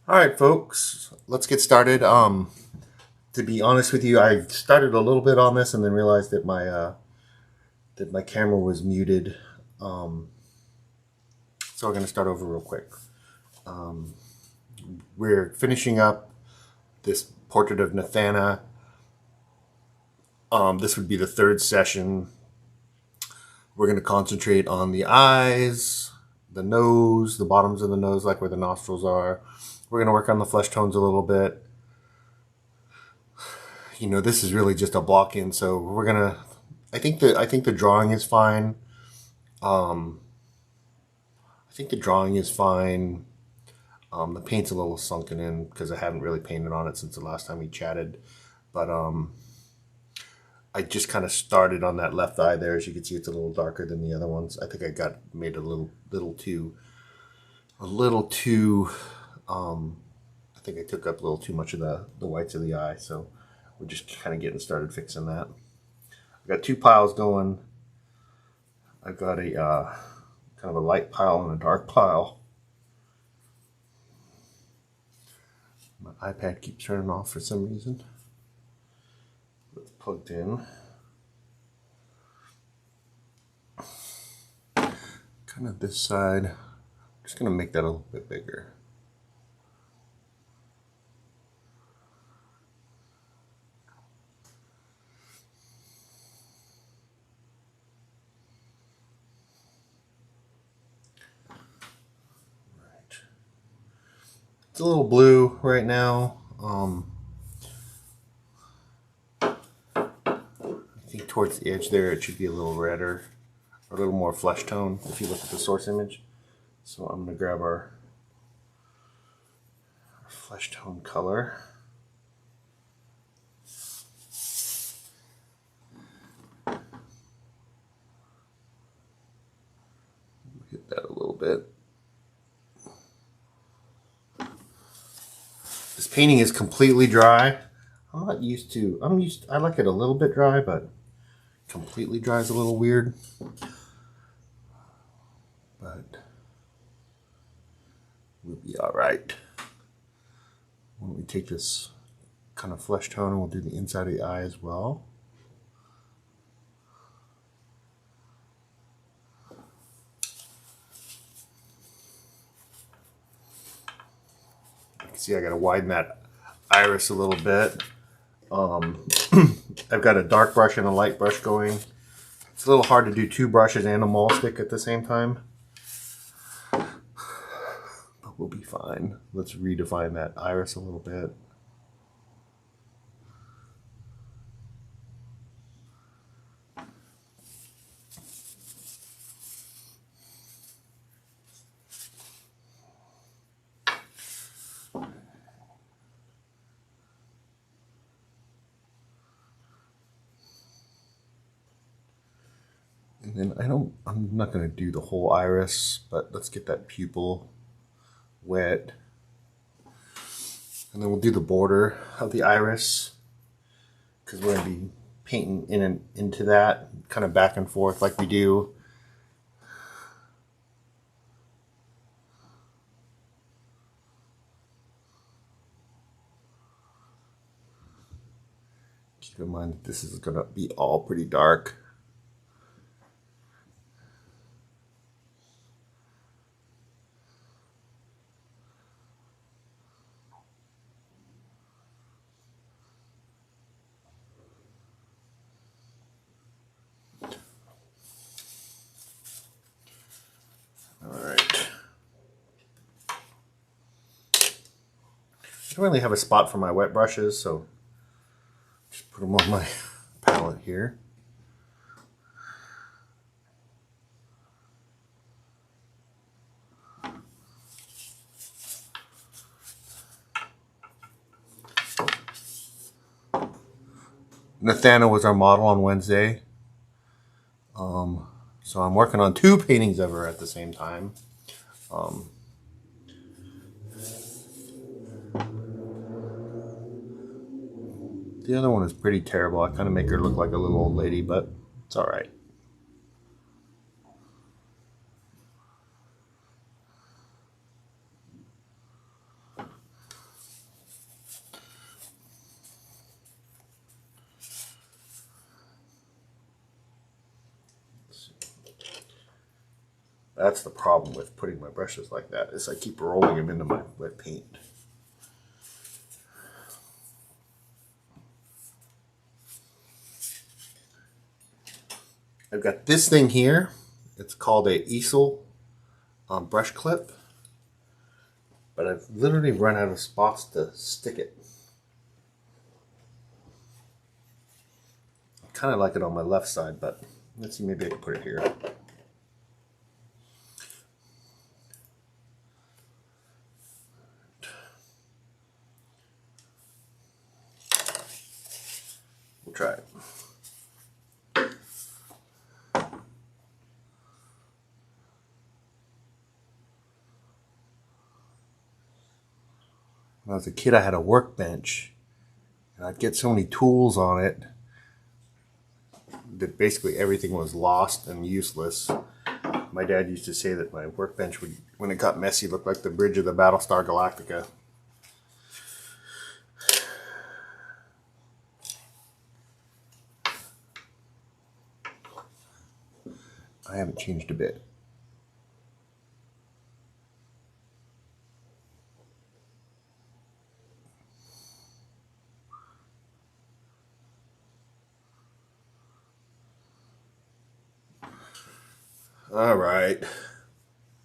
All right, folks, let's get started. To be honest with you, I started a little bit on this and then realized that my camera was muted. Um, so we're going to start over real quick. Um, we're finishing up this portrait of Nathana. This would be the third session. We're going to concentrate on the eyes, the nose, the bottoms of the nose, like where the nostrils are. We're going to work on the flesh tones a little bit. This is really just a block in, so we're gonna. I think the drawing is fine. Um, I think the drawing is fine. The paint's a little sunken in because I haven't really painted on it since the last time we chatted. But I just kind of started on that left eye there. As you can see, it's a little darker than the other ones. I think I got made a little too. I think I took up a little too much of the whites of the eye, so we're just kind of getting started fixing that. I got two piles going. I've got a kind of a light pile and a dark pile. My iPad keeps turning off for some reason. It's plugged in. Kind of this side. I'm just going to make that a little bit bigger. Right. It's a little blue right now. I think towards the edge there it should be a little redder, or a little more flesh tone if you look at the source image. So I'm going to grab our flesh tone color. Hit that a little bit. This painting is completely dry. I'm not used to. I like it a little bit dry, but completely dry is a little weird. But we'll be all right. When we take this kind of flesh tone, and we'll do the inside of the eye as well. You can see I got to widen that iris a little bit. I've got a dark brush and a light brush going. It's a little hard to do two brushes and a mall stick at the same time, but we'll be fine. Let's redefine that iris a little bit. And then I'm not going to do the whole iris, but let's get that pupil wet. And then we'll do the border of the iris because we're going to be painting in and into that, kind of back and forth like we do. Keep in mind that this is going to be all pretty dark. I don't really have a spot for my wet brushes, so just put them on my palette here. Nathana was our model on Wednesday. So I'm working on two paintings of her at the same time. The other one is pretty terrible. I kind of make her look like a little old lady, but it's all right. That's the problem with putting my brushes like that, is I keep rolling them into my wet paint. I've got this thing here. It's called a easel brush clip, but I've literally run out of spots to stick it. I kind of like it on my left side, but let's see, maybe I can put it here. We'll try it. When I was a kid, I had a workbench, and I'd get so many tools on it that basically everything was lost and useless. My dad used to say that my workbench would, when it got messy, look like the bridge of the Battlestar Galactica. I haven't changed a bit. All right,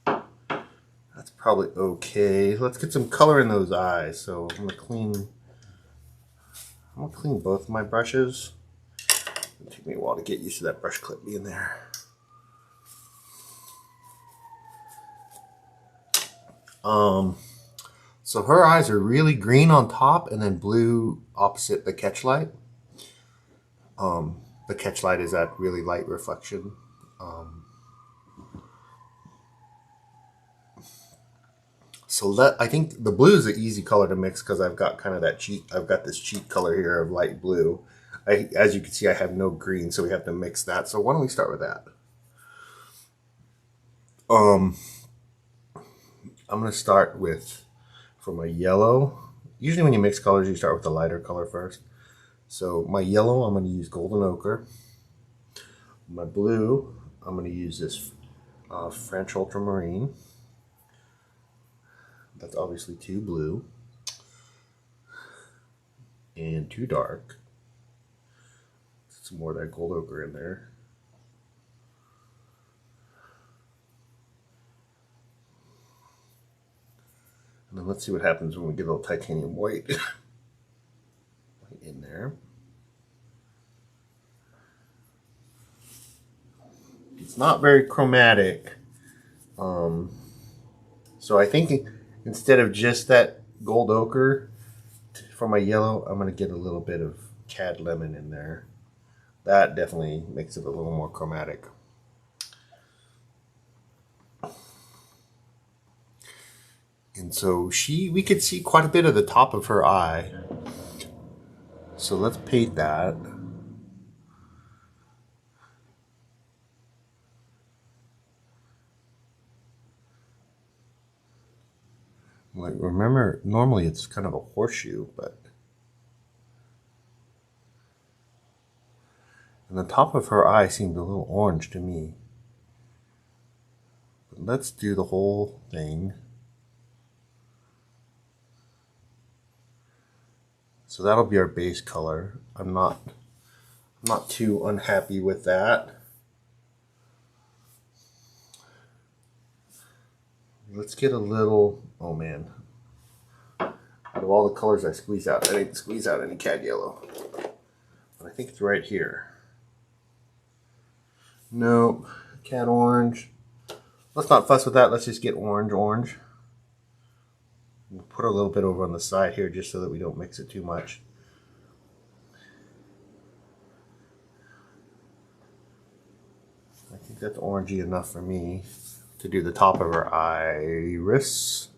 that's probably okay. Let's get some color in those eyes. So I'm gonna clean both my brushes. It'll take me a while to get used to that brush clip being there. So her eyes are really green on top and then blue opposite the catch light. The catch light is that really light reflection. So that, I think the blue is an easy color to mix because I've got kind of that I've got this cheat color here of light blue. As you can see, I have no green, so we have to mix that. So why don't we start with that? I'm going to start with, for my yellow, usually when you mix colors, you start with the lighter color first. So my yellow, I'm going to use golden ochre. My blue, I'm going to use this French ultramarine. That's obviously too blue and too dark. Some more of that gold ochre in there. And then let's see what happens when we get a little titanium white in there. It's not very chromatic. So I think instead of just that gold ochre for my yellow, I'm going to get a little bit of cad lemon in there. That definitely makes it a little more chromatic. And so we could see quite a bit of the top of her eye. So let's paint that. Like, remember, normally it's kind of a horseshoe, but... And the top of her eye seemed a little orange to me. But let's do the whole thing. So that'll be our base color. I'm not too unhappy with that. Let's get a little, oh man. Out of all the colors I squeeze out, I didn't squeeze out any cad yellow. But I think it's right here. Nope, cad orange. Let's not fuss with that, let's just get orange. We'll put a little bit over on the side here just so that we don't mix it too much. I think that's orangey enough for me to do the top of her iris.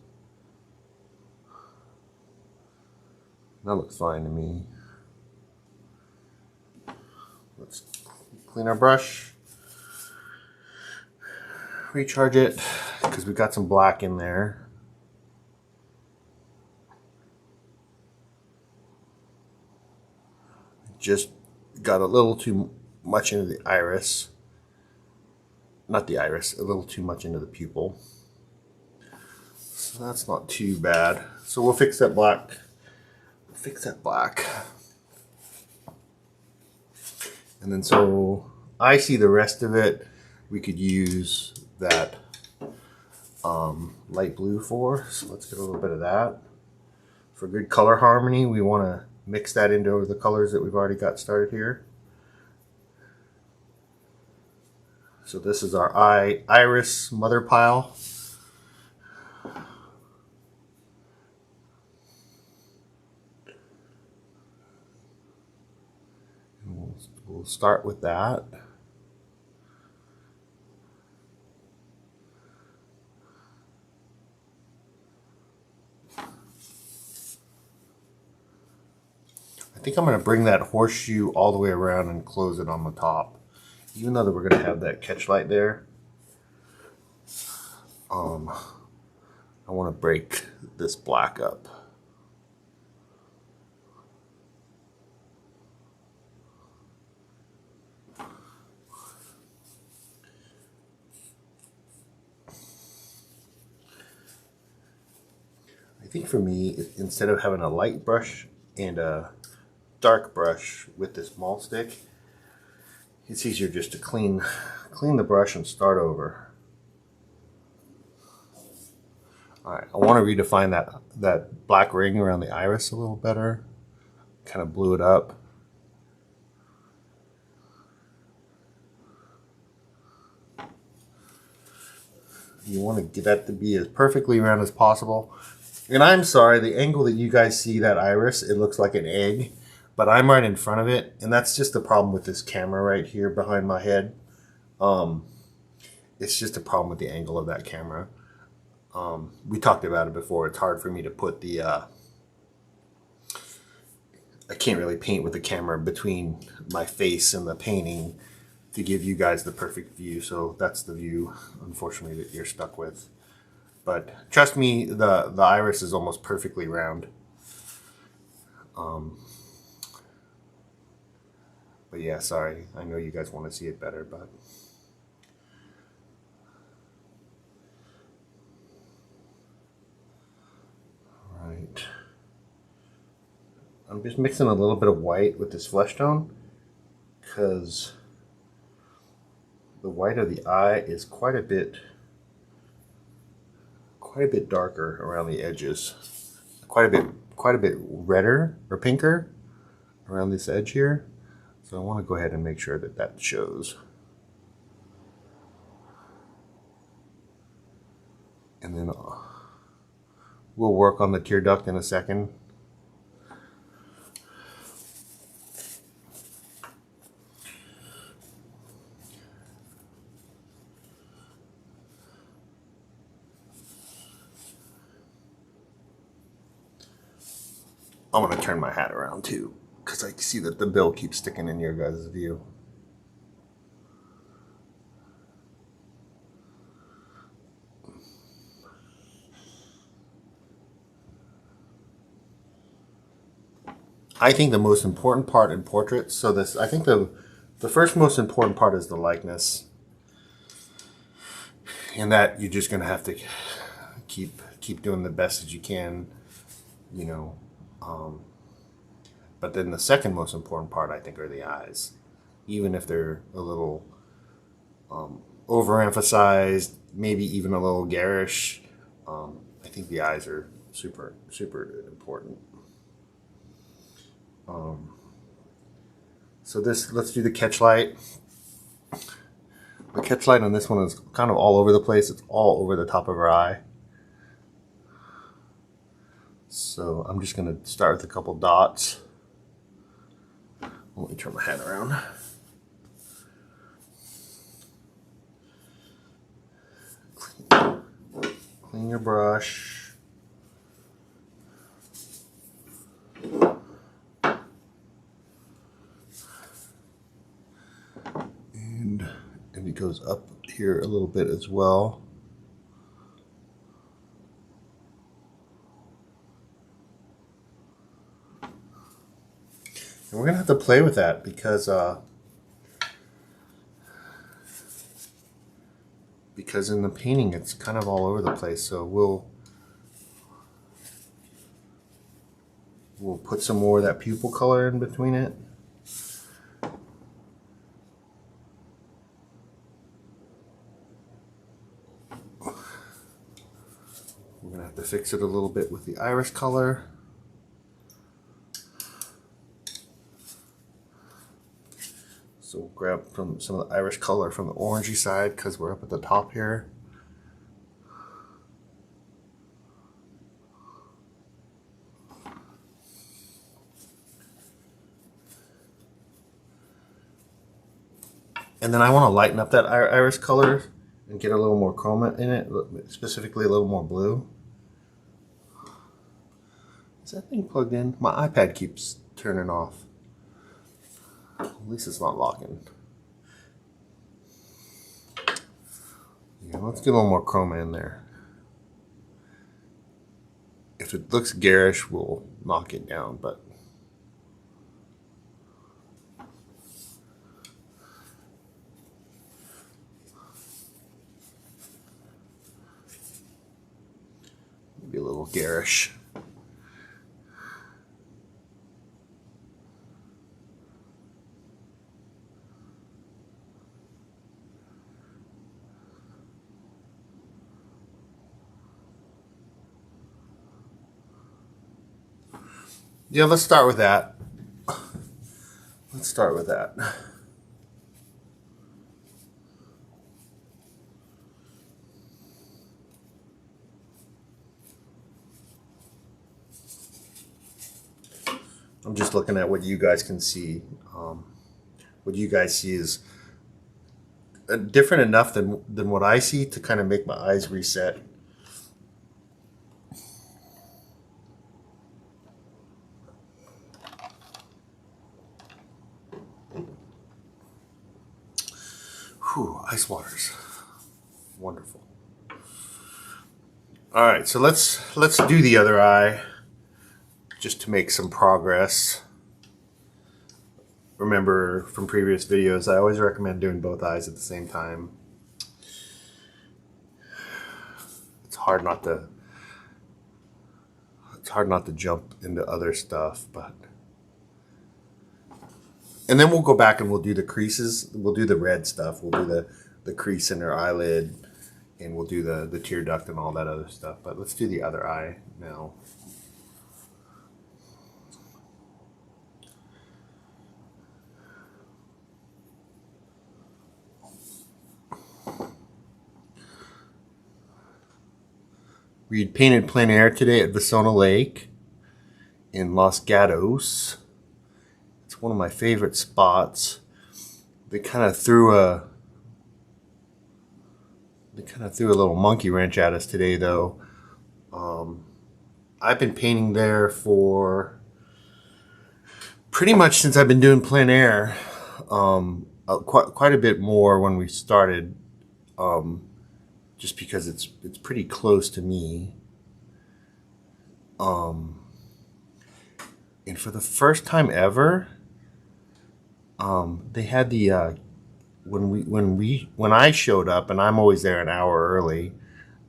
That looks fine to me. Let's clean our brush, recharge it, because we got some black in there. Just got a little too much into the iris. not the iris, a little too much into the pupil. So that's not too bad. So we'll fix that black. Fix that black. And then so I see the rest of it we could use that light blue for. So let's get a little bit of that. For good color harmony, we want to mix that into the colors that we've already got started here. So this is our iris mother pile. And we'll start with that. I think I'm going to bring that horseshoe all the way around and close it on the top. Even though that we're going to have that catch light there, I want to break this black up. I think for me, instead of having a light brush and a dark brush with this mall stick, it's easier just to clean the brush and start over. All right, I want to redefine that black ring around the iris a little better. Kind of blew it up. You want to get that to be as perfectly round as possible. And I'm sorry, the angle that you guys see that iris, it looks like an egg, but I'm right in front of it, and that's just the problem with this camera right here behind my head. It's just a problem with the angle of that camera. We talked about it before. It's hard for me to put the I can't really paint with the camera between my face and the painting to give you guys the perfect view. So that's the view, unfortunately, that you're stuck with. But trust me, the iris is almost perfectly round. But yeah, sorry. I know you guys want to see it better, but all right. I'm just mixing a little bit of white with this flesh tone because the white of the eye is quite a bit darker around the edges. Quite a bit redder or pinker around this edge here. So I want to go ahead and make sure that that shows. And then we'll work on the tear duct in a second. I'm going to turn my hat around too, because I see that the bill keeps sticking in your guys' view. I think the most important part in portraits, so this, I think the first most important part is the likeness. And that you're just going to have to keep doing the best that you can, you know. But then the second most important part, I think, are the eyes. Even if they're a little overemphasized, maybe even a little garish, I think the eyes are super, super important. So this, let's do the catch light. The catch light on this one is kind of all over the place. It's all over the top of her eye. So I'm just going to start with a couple dots. Let me turn my hat around. Clean your brush. And it goes up here a little bit as well. And we're going to have to play with that because because in the painting it's kind of all over the place. So we'll put some more of that pupil color in between it. We're gonna have to fix it a little bit with the iris color. So we'll grab some of the iris color from the orangey side because we're up at the top here. And then I want to lighten up that iris color and get a little more chroma in it, specifically a little more blue. Is that thing plugged in? My iPad keeps turning off. At least it's not locking. Yeah, let's get a little more chroma in there. If it looks garish, we'll knock it down, but maybe a little garish. Yeah, let's start with that. Let's start with that. I'm just looking at what you guys can see. What you guys see is different enough than what I see to kind of make my eyes reset. Whew, ice waters. Wonderful. All right, so let's do the other eye just to make some progress. Remember from previous videos, I always recommend doing both eyes at the same time. It's hard not to jump into other stuff, but and then we'll go back and we'll do the creases. We'll do the red stuff. We'll do the crease in her eyelid, and we'll do the tear duct and all that other stuff. But let's do the other eye now. We painted plein air today at Vasona Lake in Los Gatos. It's one of my favorite spots. They kind of threw a little monkey wrench at us today, though. I've been painting there for pretty much since I've been doing plein air. Quite a bit more when we started. Just because it's pretty close to me. And for the first time ever, they had the when I showed up, and I'm always there an hour early,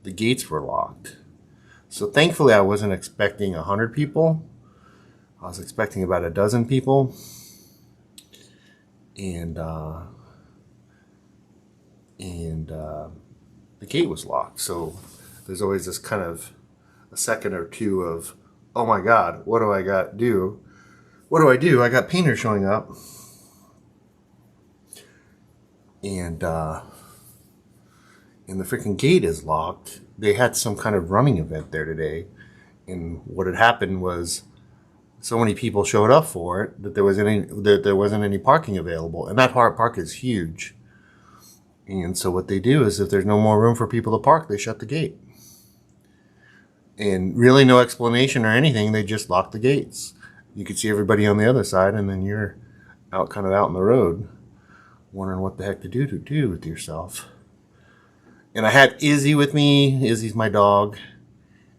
the gates were locked. So thankfully I wasn't expecting 100 people. I was expecting about a dozen people. And the gate was locked, so there's always this kind of a second or two of, oh my god, what do I got to do? What do I do? I got painters showing up, and the freaking gate is locked. They had some kind of running event there today, and what had happened was so many people showed up for it that there wasn't any parking available, and that park is huge. And so what they do is if there's no more room for people to park, they shut the gate. And really no explanation or anything, they just lock the gates. You could see everybody on the other side, and then you're kind of out in the road wondering what the heck to do with yourself. And I had Izzy with me. Izzy's my dog.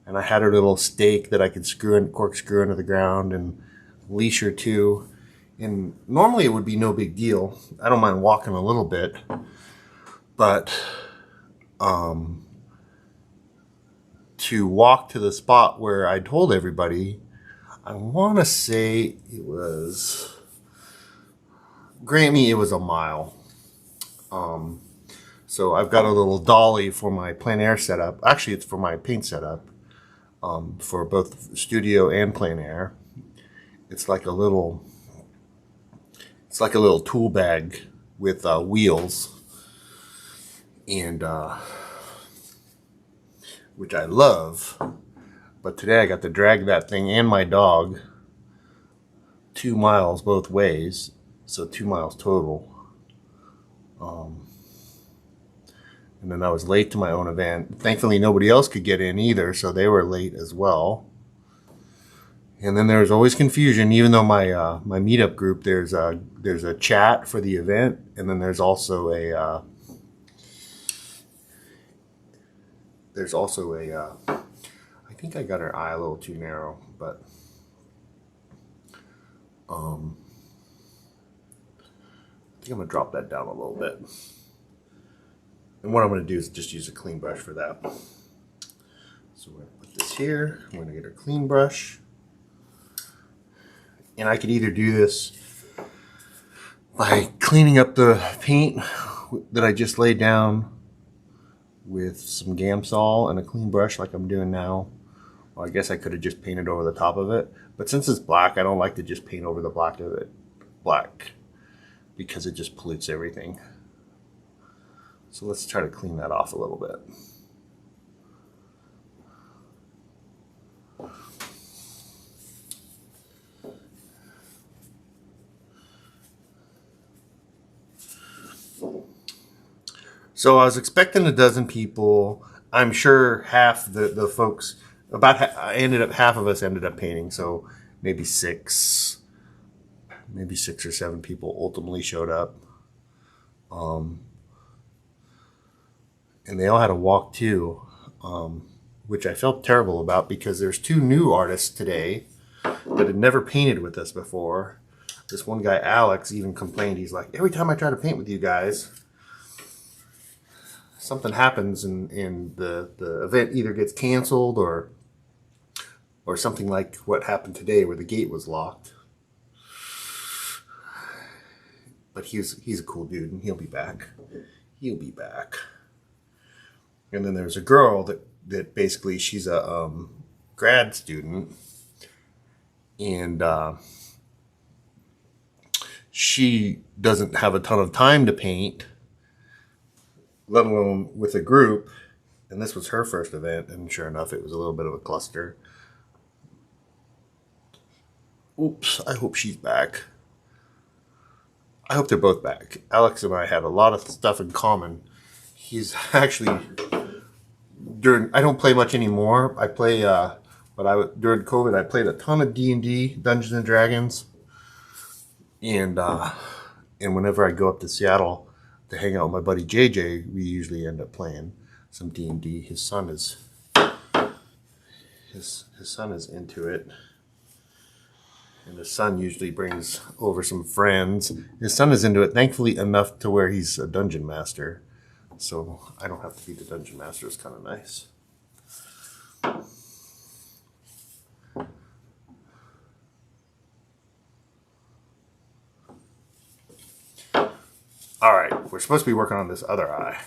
And I had her little stake that I could corkscrew into the ground and leash her to. And normally it would be no big deal. I don't mind walking a little bit. But to walk to the spot where I told everybody. I want to say it was, grant me, it was a mile. So I've got a little dolly for my plein air setup. Actually, it's for my paint setup, for both studio and plein air. It's like a little, it's like a little tool bag with wheels, and which I love. But today I got to drag that thing and my dog 2 miles both ways, so 2 miles total. And then I was late to my own event. Thankfully, nobody else could get in either, so they were late as well. And then there's always confusion, even though my meetup group, there's a chat for the event, and then there's also a I think I got her eye a little too narrow, but I think I'm gonna drop that down a little bit. And what I'm gonna do is just use a clean brush for that. So we're gonna put this here. I'm gonna get a clean brush. And I could either do this by cleaning up the paint that I just laid down with some Gamsol and a clean brush like I'm doing now. Well, I guess I could have just painted over the top of it. But since it's black, I don't like to just paint over the black of it. Black. Because it just pollutes everything. So let's try to clean that off a little bit. So I was expecting a dozen people. I'm sure half the folks, half of us ended up painting. So maybe six or seven people ultimately showed up. And they all had to walk too, which I felt terrible about because there's two new artists today that had never painted with us before. This one guy, Alex, even complained. He's like, every time I try to paint with you guys, something happens and the event either gets canceled or something like what happened today where the gate was locked. But he's a cool dude and he'll be back. He'll be back. And then there's a girl that basically she's a grad student, and she doesn't have a ton of time to paint, let alone with a group. And this was her first event, and sure enough, it was a little bit of a cluster. Oops, I hope she's back. I hope they're both back. Alex and I had a lot of stuff in common. He's actually, I don't play much anymore. I play, but during COVID, I played a ton of D&D, Dungeons and Dragons. And whenever I go up to Seattle to hang out with my buddy JJ, we usually end up playing some D&D. His son is into it. And his son usually brings over some friends. His son is into it, thankfully enough to where he's a dungeon master. So I don't have to be the dungeon master. It's kind of nice. All right, we're supposed to be working on this other eye.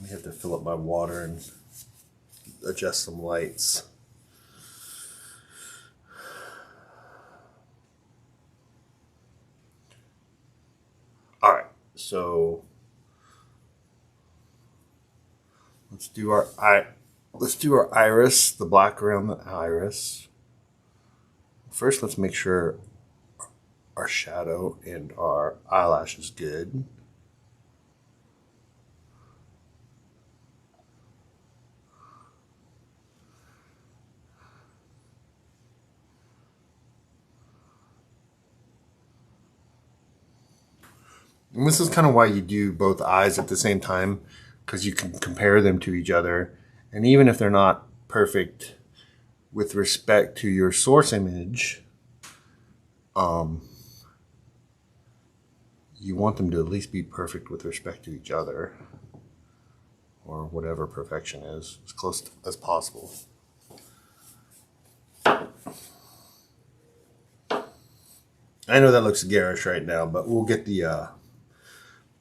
I have to fill up my water and adjust some lights. All right, so let's do our iris, the black around the iris. First, let's make sure our shadow and our eyelash is good. And this is kind of why you do both eyes at the same time, because you can compare them to each other And even if they're not perfect with respect to your source image, you want them to at least be perfect with respect to each other, or whatever perfection is, as close as possible. I know that looks garish right now, but we'll get the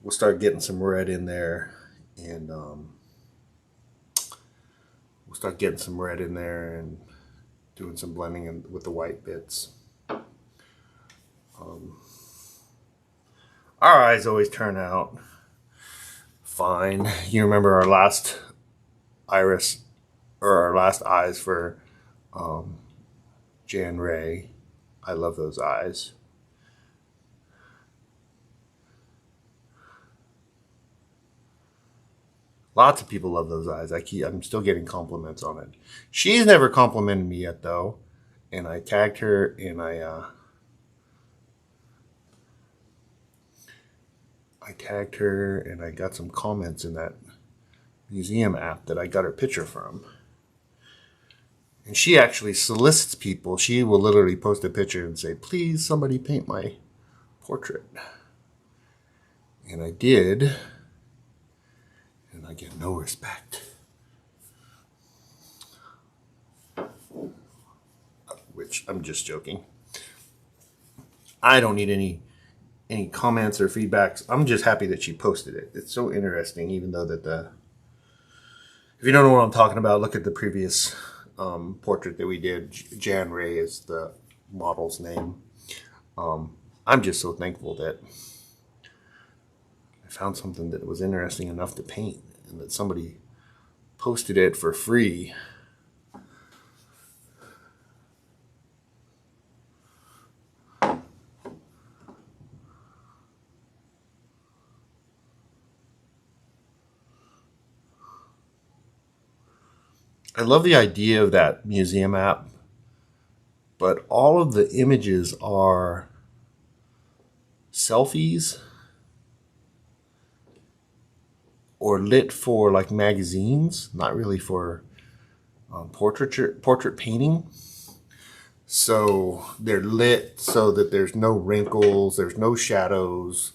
we'll start getting some red in there, and we'll start getting some red in there and doing some blending with the white bits. Our eyes always turn out fine. You remember our last iris, or our last eyes for Jan Ray. I love those eyes. Lots of people love those eyes. I'm still getting compliments on it. She's never complimented me yet though, and I tagged her, and I got some comments in that museum app that I got her picture from. And she actually solicits people. She will literally post a picture and say, "Please, somebody paint my portrait." And I did, and I get no respect. Which, I'm just joking. I don't need any comments or feedbacks. I'm just happy that she posted it. It's so interesting, even though that if you don't know what I'm talking about, look at the previous portrait that we did. Jan Ray is the model's name. I'm just so thankful that I found something that was interesting enough to paint, and that somebody posted it for free. I love the idea of that museum app, but all of the images are selfies or lit for like magazines, not really for portrait painting. So they're lit so that there's no wrinkles, there's no shadows.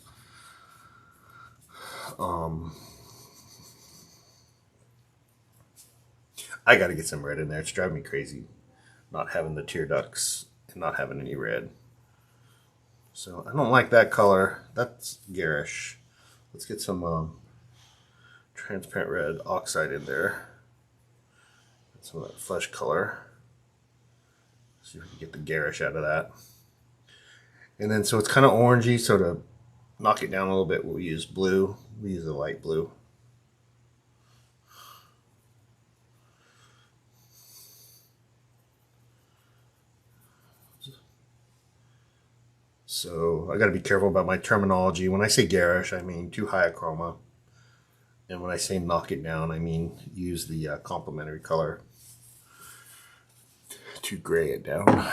I got to get some red in there. It's driving me crazy not having the tear ducts and not having any red. So I don't like that color. That's garish. Let's get some transparent red oxide in there. Some of that flesh color. See if we can get the garish out of that. And then so it's kind of orangey, so to knock it down a little bit, we'll use blue. We use a light blue. So I got to be careful about my terminology. When I say garish, I mean too high a chroma. And when I say knock it down, I mean use the complementary color to gray it down.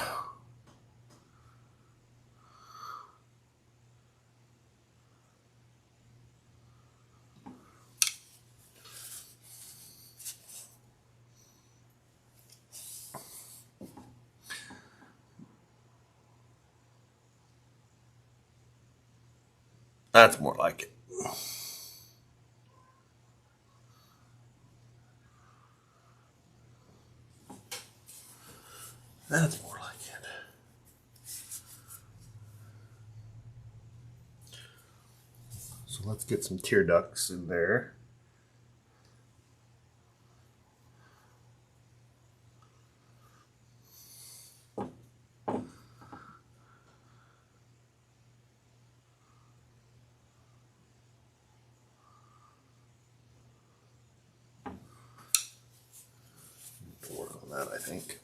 That's more like it. That's more like it. So let's get some tear ducts in there. Work on that, I think.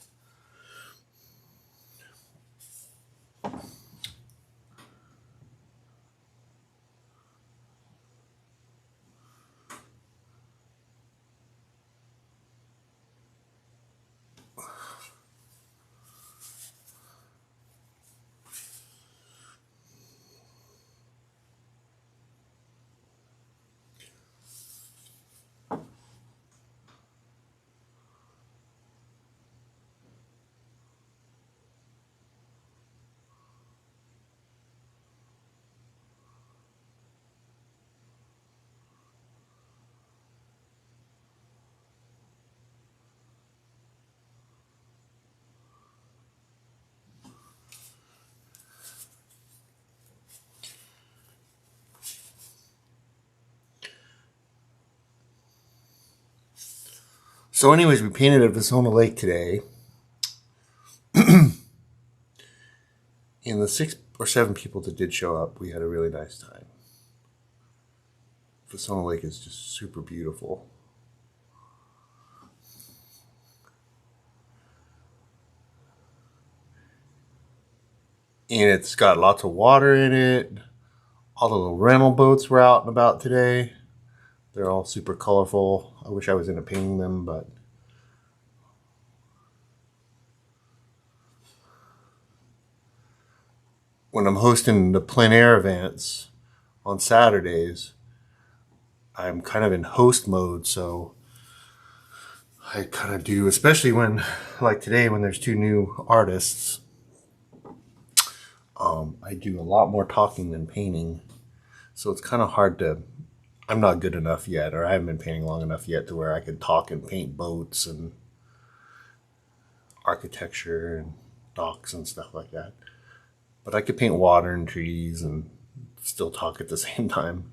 So anyways, we painted at Vasona Lake today. And the 6 or 7 people that did show up, we had a really nice time. Vasona Lake is just super beautiful. And it's got lots of water in it. All the little rental boats were out and about today. They're all super colorful. I wish I was into painting them, but when I'm hosting the plein air events on Saturdays, I'm kind of in host mode, so I kind of do, especially when, like today, when there's 2 new artists, I do a lot more talking than painting. So it's kind of hard to, I'm not good enough yet, or I haven't been painting long enough yet to where I could talk and paint boats and architecture and docks and stuff like that. But I could paint water and trees and still talk at the same time.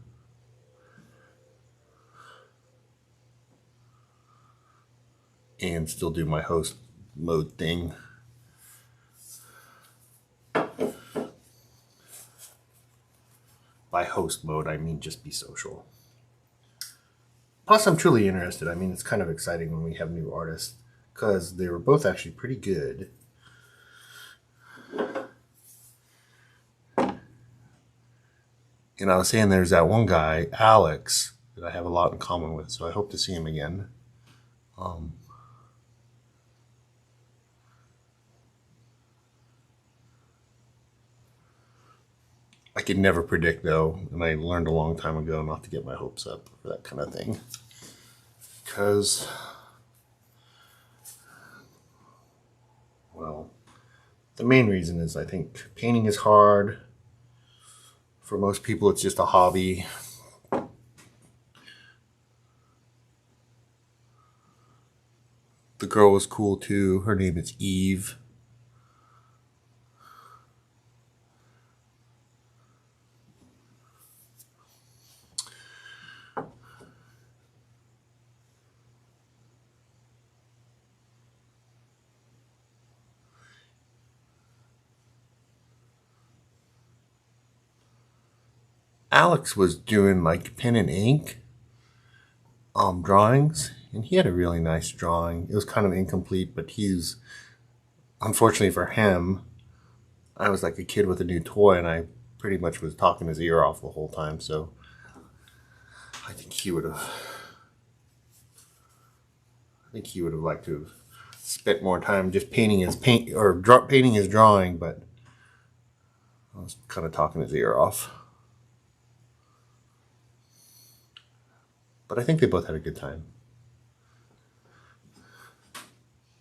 And still do my host mode thing. By host mode, I mean just be social. Plus, I'm truly interested. I mean, it's kind of exciting when we have new artists because they were both actually pretty good. And I was saying there's that one guy, Alex, that I have a lot in common with, so I hope to see him again. I could never predict, though, and I learned a long time ago not to get my hopes up for that kind of thing. Because, well, the main reason is I think painting is hard. For most people, it's just a hobby. The girl was cool, too. Her name is Eve. Alex was doing like pen and ink drawings, and he had a really nice drawing. It was kind of incomplete, but he's, unfortunately for him, I was like a kid with a new toy, and I pretty much was talking his ear off the whole time, so I think he would have liked to have spent more time just painting his painting his drawing, but I was kind of talking his ear off. But I think they both had a good time.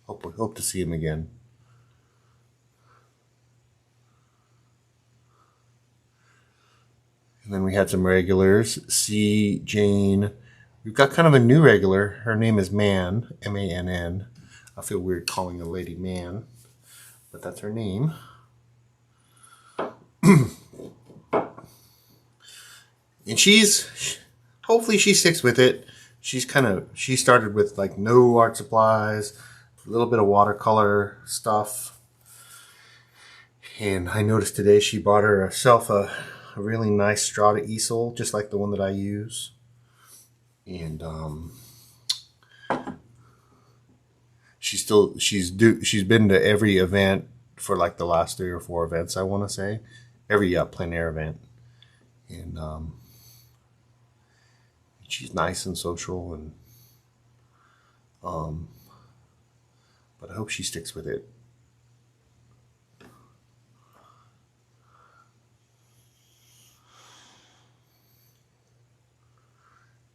Hope to see him again. And then we had some regulars. C, Jane. We've got kind of a new regular. Her name is Man, M-A-N-N. I feel weird calling a lady Man, but that's her name. And hopefully she sticks with it. She started with like no art supplies, a little bit of watercolor stuff. And I noticed today she bought herself a really nice Strata easel, just like the one that I use. And she's been to every event for like the last 3 or 4 events, I want to say. Every plein air event. And she's nice and social, and but I hope she sticks with it.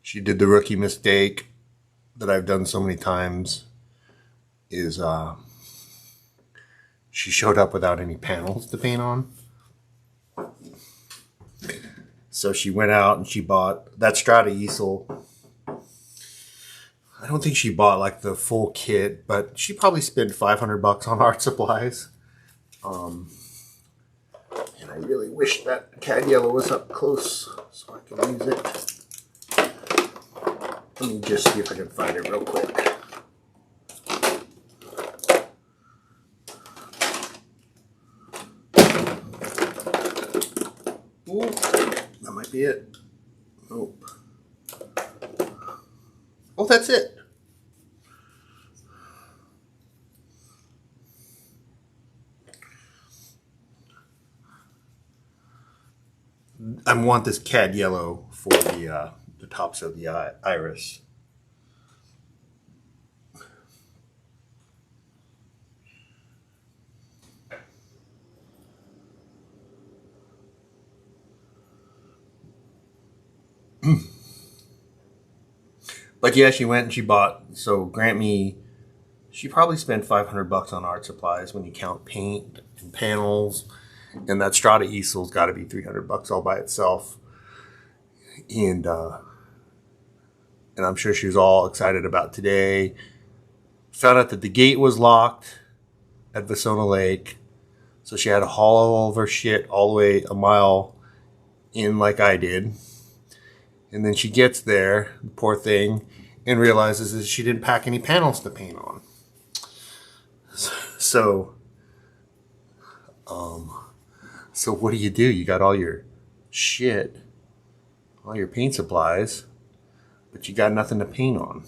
She did the rookie mistake that I've done so many times, is she showed up without any panels to paint on. So she went out and she bought that Strata easel. I don't think she bought like the full kit, but she probably spent $500 on art supplies. And I really wish that cad yellow was up close so I can use it. Let me just see if I can find it real quick. Ooh, that might be it. Nope. Oh, that's it. I want this cad yellow for the tops of the iris. But yeah, she went and she bought. So grant me, she probably spent $500 on art supplies when you count paint and panels, and that Strata easel's got to be $300 all by itself. And I'm sure she was all excited about today. Found out that the gate was locked at Vasona Lake, so she had to haul all of her shit all the way a mile in like I did. And then she gets there, the poor thing, and realizes that she didn't pack any panels to paint on. So, so what do? You got all your shit, all your paint supplies, but you got nothing to paint on.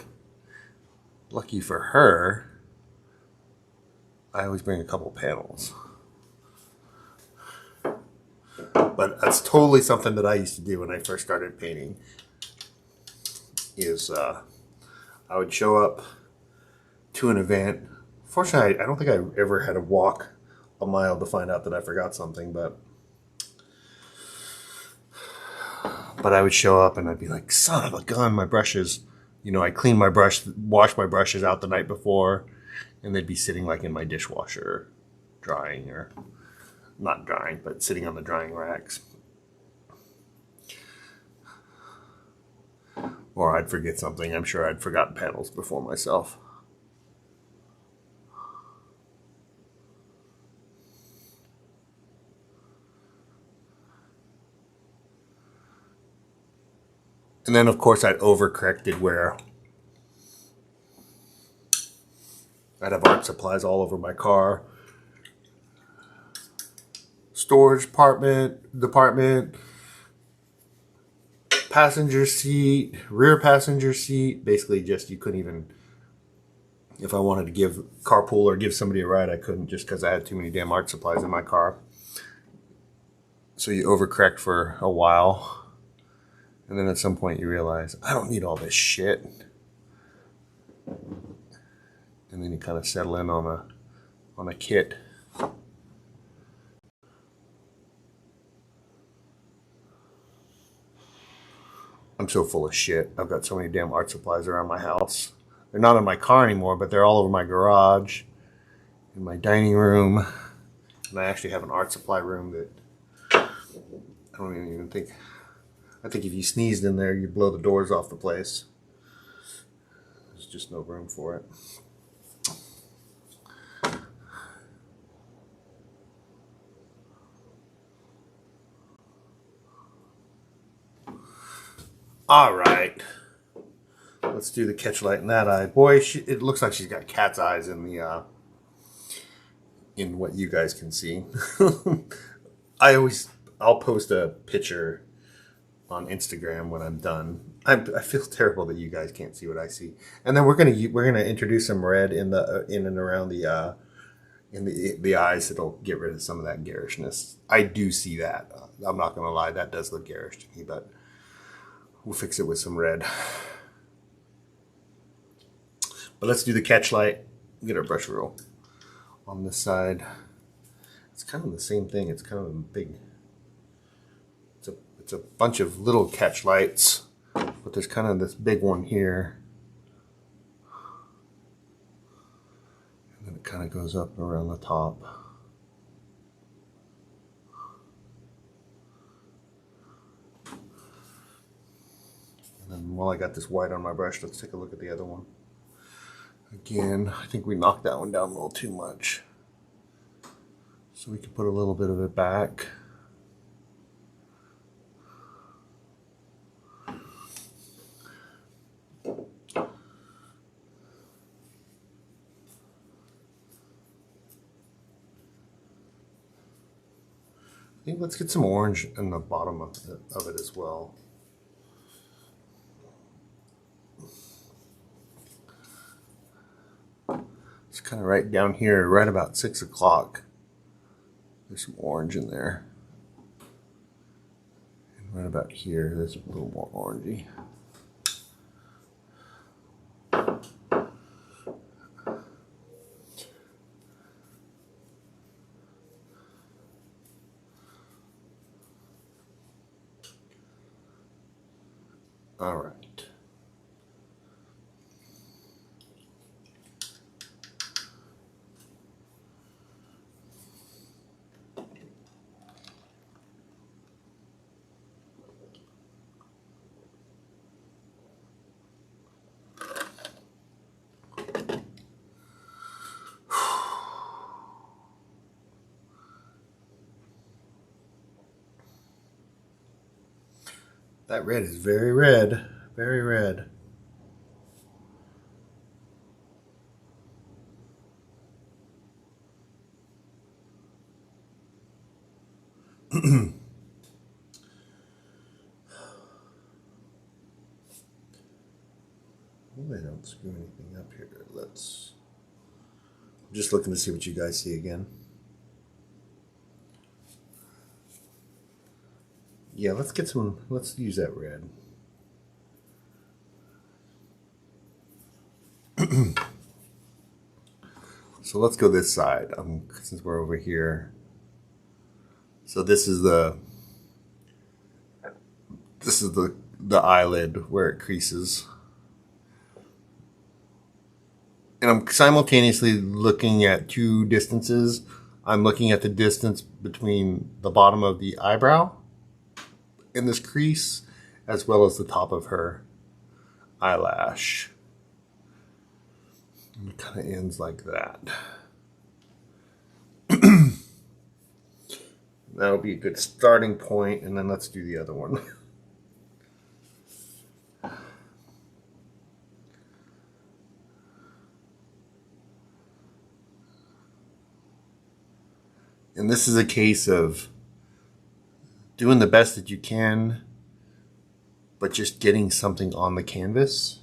Lucky for her, I always bring a couple panels. But that's totally something that I used to do when I first started painting. I would show up to an event. Fortunately, I don't think I ever had to walk a mile to find out that I forgot something, but I would show up and I'd be like, son of a gun, my brushes. I cleaned my brush, washed my brushes out the night before, and they'd be sitting like in my dishwasher, drying, or not drying, but sitting on the drying racks. Or I'd forget something. I'm sure I'd forgotten panels before myself. And then, of course, I'd overcorrected where I'd have art supplies all over my car. Storage department, passenger seat, rear passenger seat. Basically, just you couldn't even, if I wanted to give carpool or give somebody a ride, I couldn't just because I had too many damn art supplies in my car. So you overcorrect for a while. And then at some point you realize, I don't need all this shit. And then you kind of settle in on a kit. I'm so full of shit. I've got so many damn art supplies around my house. They're not in my car anymore, but they're all over my garage, in my dining room. And I actually have an art supply room that I don't even think. I think if you sneezed in there, you'd blow the doors off the place. There's just no room for it. All right. Let's do the catch light in that eye. Boy, it looks like she's got cat's eyes in the in what you guys can see. I'll post a picture on Instagram when I'm done. I feel terrible that you guys can't see what I see. And then we're gonna introduce some red in and around the in the eyes. It'll get rid of some of that garishness. I do see that. I'm not gonna lie, that does look garish to me, but we'll fix it with some red. But let's do the catch light. Get our brush roll on this side. It's kind of the same thing. It's kind of a big. It's a bunch of little catch lights, but there's kind of this big one here. And then it kind of goes up around the top. And then while I got this white on my brush, let's take a look at the other one. Again, I think we knocked that one down a little too much. So we can put a little bit of it back. think let's get some orange in the bottom of it as well. It's kind of right down here, right about 6 o'clock. There's some orange in there. And right about here, there's a little more orangey. All right. That red is very red, very red. Well, they don't screw anything up here. Let's. I'm just looking to see what you guys see again. Yeah, let's get some. Let's use that red. So let's go this side. Since we're over here. So this is the eyelid where it creases. And I'm simultaneously looking at two distances. I'm looking at the distance between the bottom of the eyebrow in this crease, as well as the top of her eyelash. And it kind of ends like that. That'll be a good starting point, and then let's do the other one. And this is a case of doing the best that you can, but just getting something on the canvas.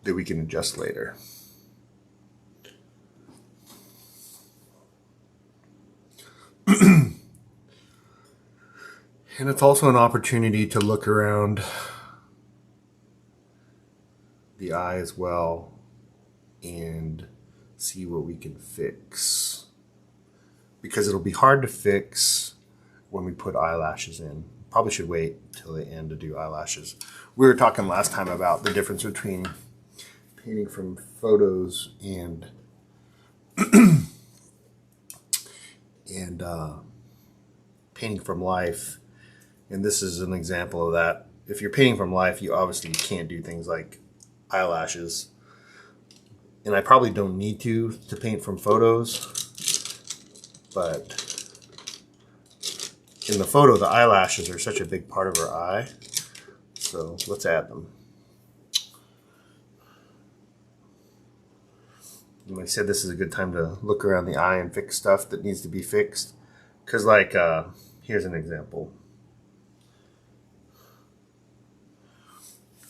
That we can adjust later. And it's also an opportunity to look around the eye as well and see what we can fix. Because it'll be hard to fix when we put eyelashes in. Probably should wait till the end to do eyelashes. We were talking last time about the difference between painting from photos and painting from life. And this is an example of that. If you're painting from life, you obviously can't do things like eyelashes. And I probably don't need to paint from photos. But in the photo, the eyelashes are such a big part of her eye. So let's add them. And like I said, this is a good time to look around the eye and fix stuff that needs to be fixed. Because like, here's an example.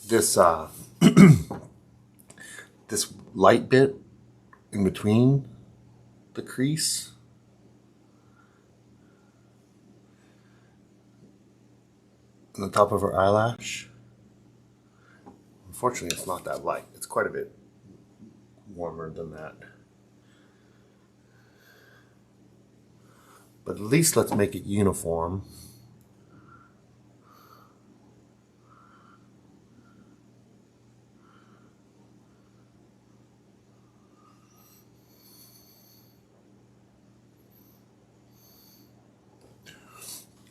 This this light bit in between the crease and the top of her eyelash. Unfortunately, it's not that light. It's quite a bit warmer than that. But at least let's make it uniform.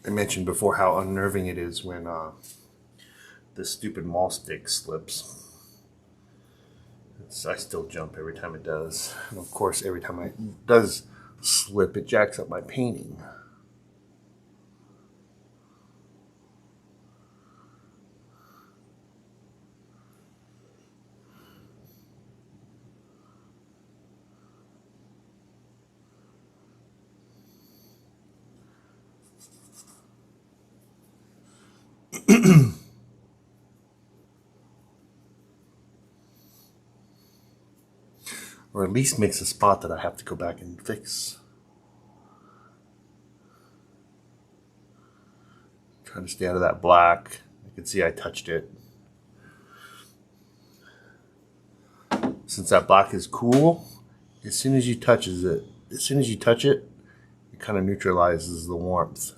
I mentioned before how unnerving it is when this stupid mall stick slips. I still jump every time it does. And of course, every time it does slip, it jacks up my painting. Or at least makes a spot that I have to go back and fix. Trying to stay out of that black. You can see I touched it. Since that black is cool, as soon as you touch it, it kind of neutralizes the warmth.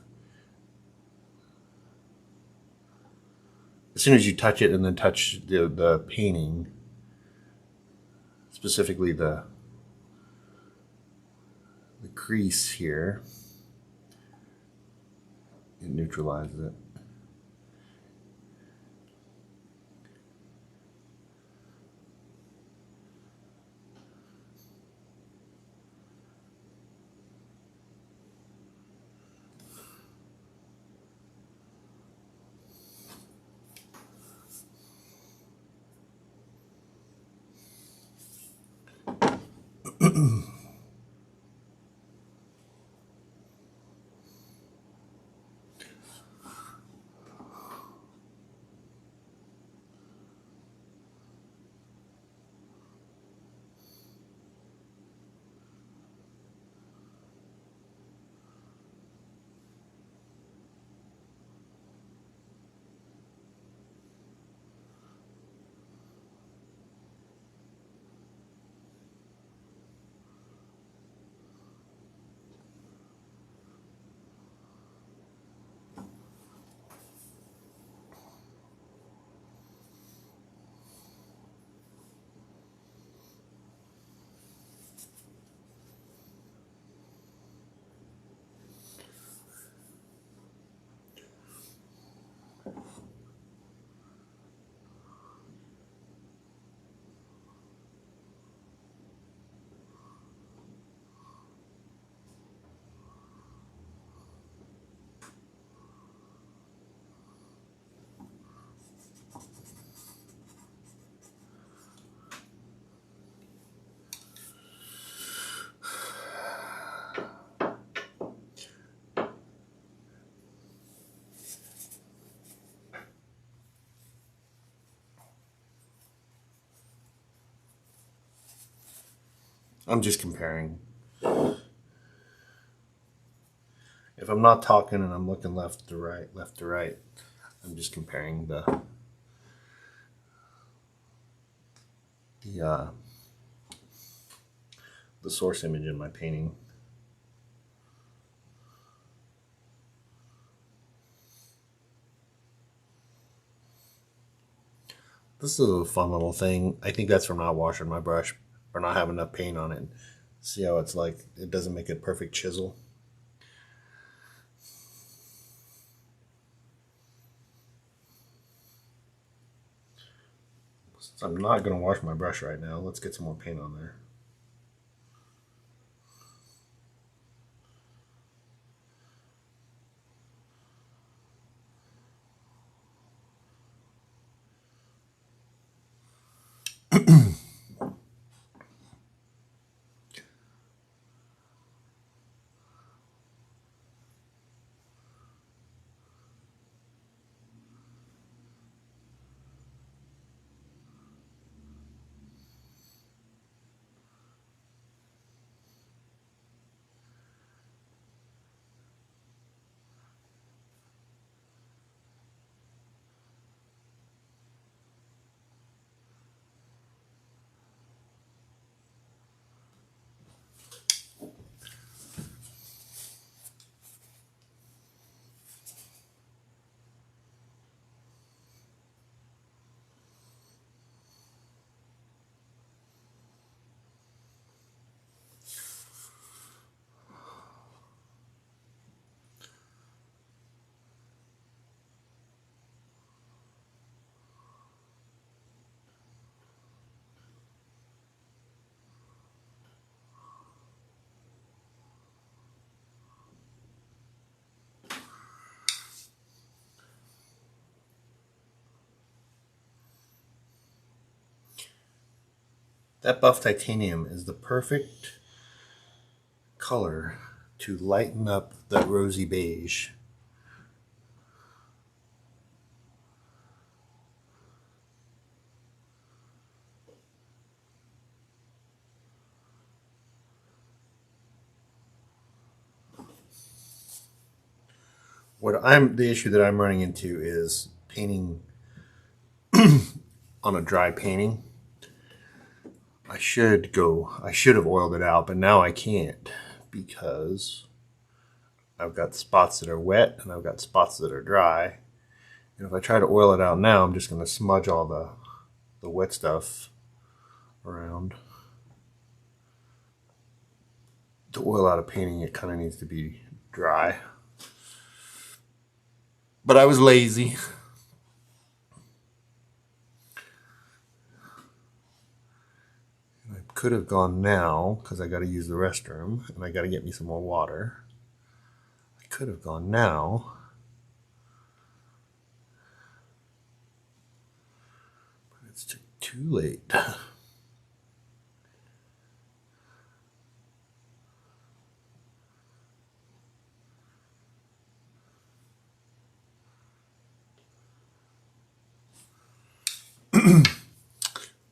As soon as you touch it and then touch the painting, specifically the crease here, it neutralizes it. I'm just comparing. If I'm not talking and I'm looking left to right, I'm just comparing the source image in my painting. This is a fun little thing. I think that's from not washing my brush or not having enough paint on it. See how it's like, it doesn't make a perfect chisel. Since I'm not going to wash my brush right now, let's get some more paint on there. That buff titanium is the perfect color to lighten up that rosy beige. the issue that I'm running into is painting on a dry painting. I should have oiled it out, but now I can't because I've got spots that are wet and I've got spots that are dry. And if I try to oil it out now, I'm just going to smudge all the wet stuff around. To oil out a painting, it kind of needs to be dry. But I was lazy. I could have gone now because I got to use the restroom and I got to get me some more water. I could have gone now. But it's too late.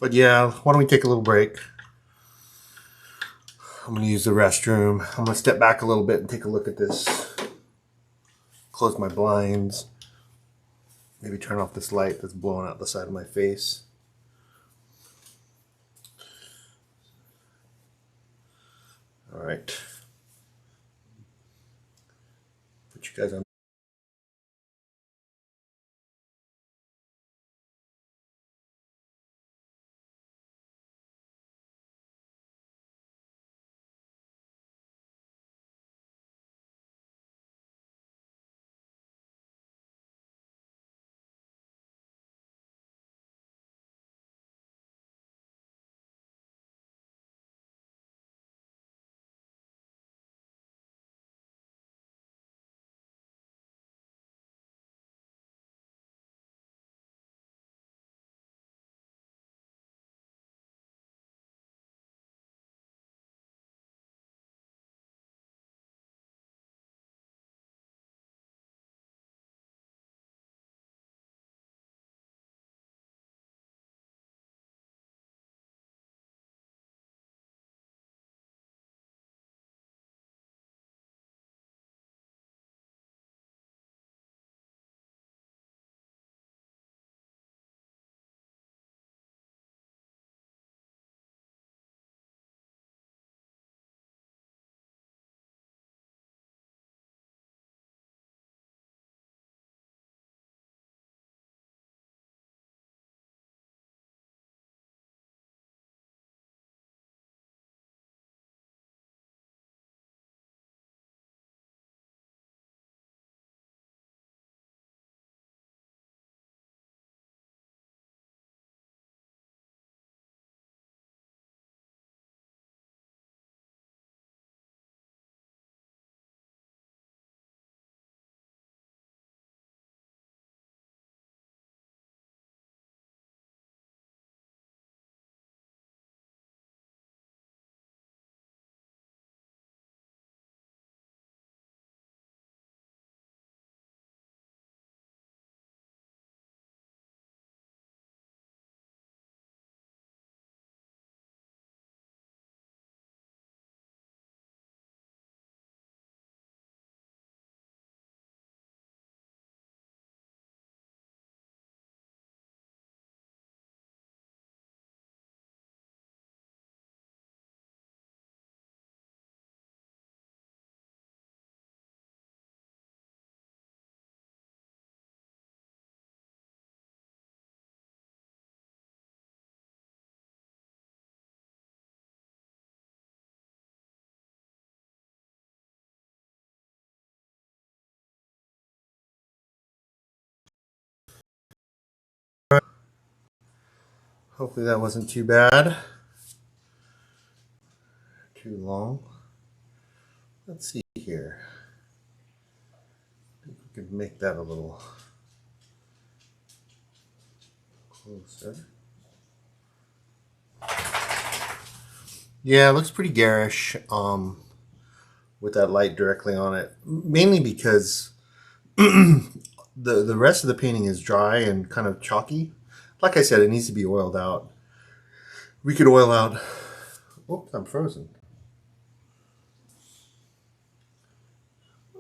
But yeah, why don't we take a little break? I'm going to use the restroom. I'm going to step back a little bit and take a look at this. Close my blinds. Maybe turn off this light that's blowing out the side of my face. All right. Put you guys on. Hopefully that wasn't too bad. Too long. Let's see here. I think we could make that a little closer. Yeah, it looks pretty garish with that light directly on it. Mainly because the rest of the painting is dry and kind of chalky. Like I said, it needs to be oiled out. We could oil out. Whoops, I'm frozen.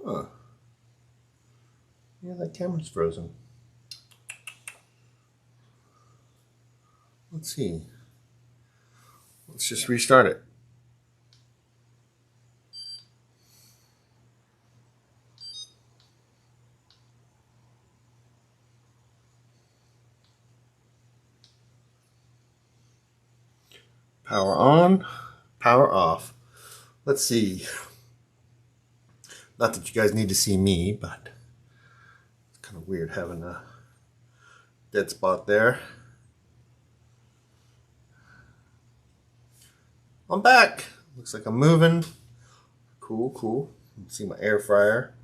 Huh. Yeah, that camera's frozen. Let's see. Let's just restart it. Power on, power off. Let's see. Not that you guys need to see me, but it's kind of weird having a dead spot there. I'm back. Looks like I'm moving. Cool, cool. You can see my air fryer.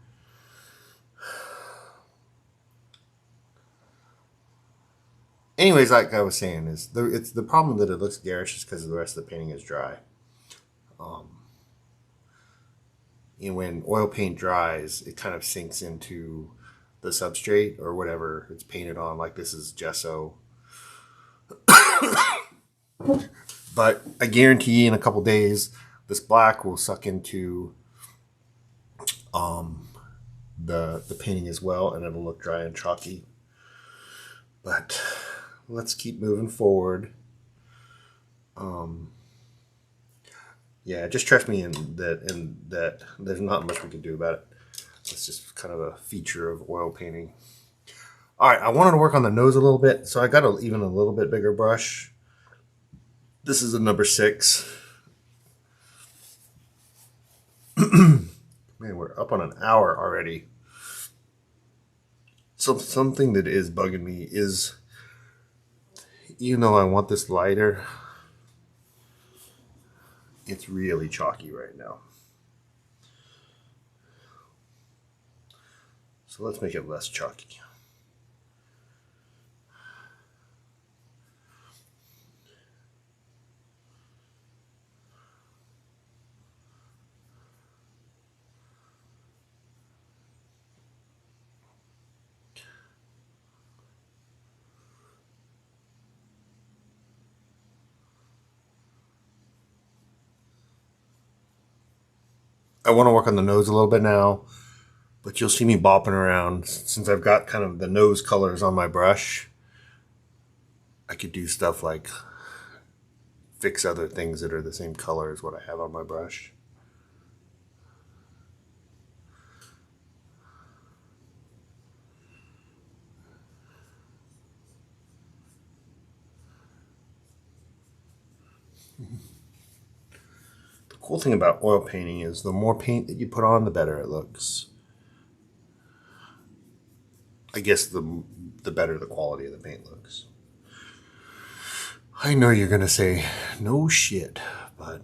Anyways, like I was saying, it's the problem that it looks garish is because the rest of the painting is dry. And when oil paint dries, it kind of sinks into the substrate or whatever it's painted on. Like this is gesso. But I guarantee in a couple days, this black will suck into the painting as well, and it'll look dry and chalky. But let's keep moving forward. Yeah, just trust me in that there's not much we can do about it. It's just kind of a feature of oil painting. All right, I wanted to work on the nose a little bit, so I got even a little bit bigger brush. This is a number 6. Man, we're up on an hour already. So something that is bugging me is, even though I want this lighter, it's really chalky right now. So let's make it less chalky. I want to work on the nose a little bit now, but you'll see me bopping around. Since I've got kind of the nose colors on my brush, I could do stuff like fix other things that are the same color as what I have on my brush. The cool thing about oil painting is the more paint that you put on, the better it looks. I guess the better the quality of the paint looks. I know you're going to say, no shit, but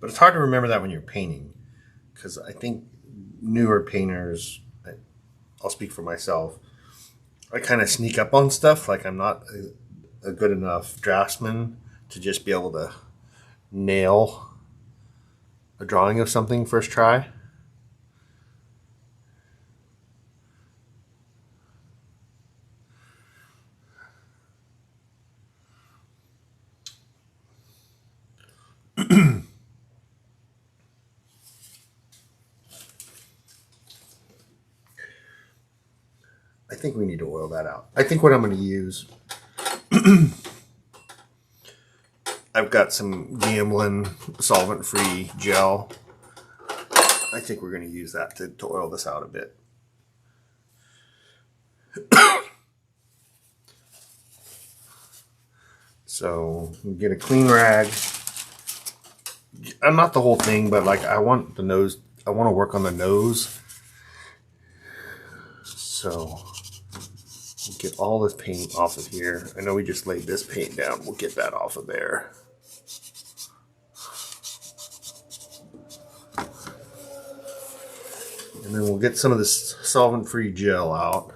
it's hard to remember that when you're painting, because I think newer painters, I'll speak for myself, I kind of sneak up on stuff. Like I'm not a good enough draftsman to just be able to nail a drawing of something first try. I think we need to oil that out. I think what I'm going to use, I've got some Gambling solvent-free gel. I think we're going to use that to oil this out a bit. So get a clean rag. Not the whole thing, but like I want the nose. I want to work on the nose. So we'll get all this paint off of here. I know we just laid this paint down. We'll get that off of there. And then we'll get some of this solvent-free gel out.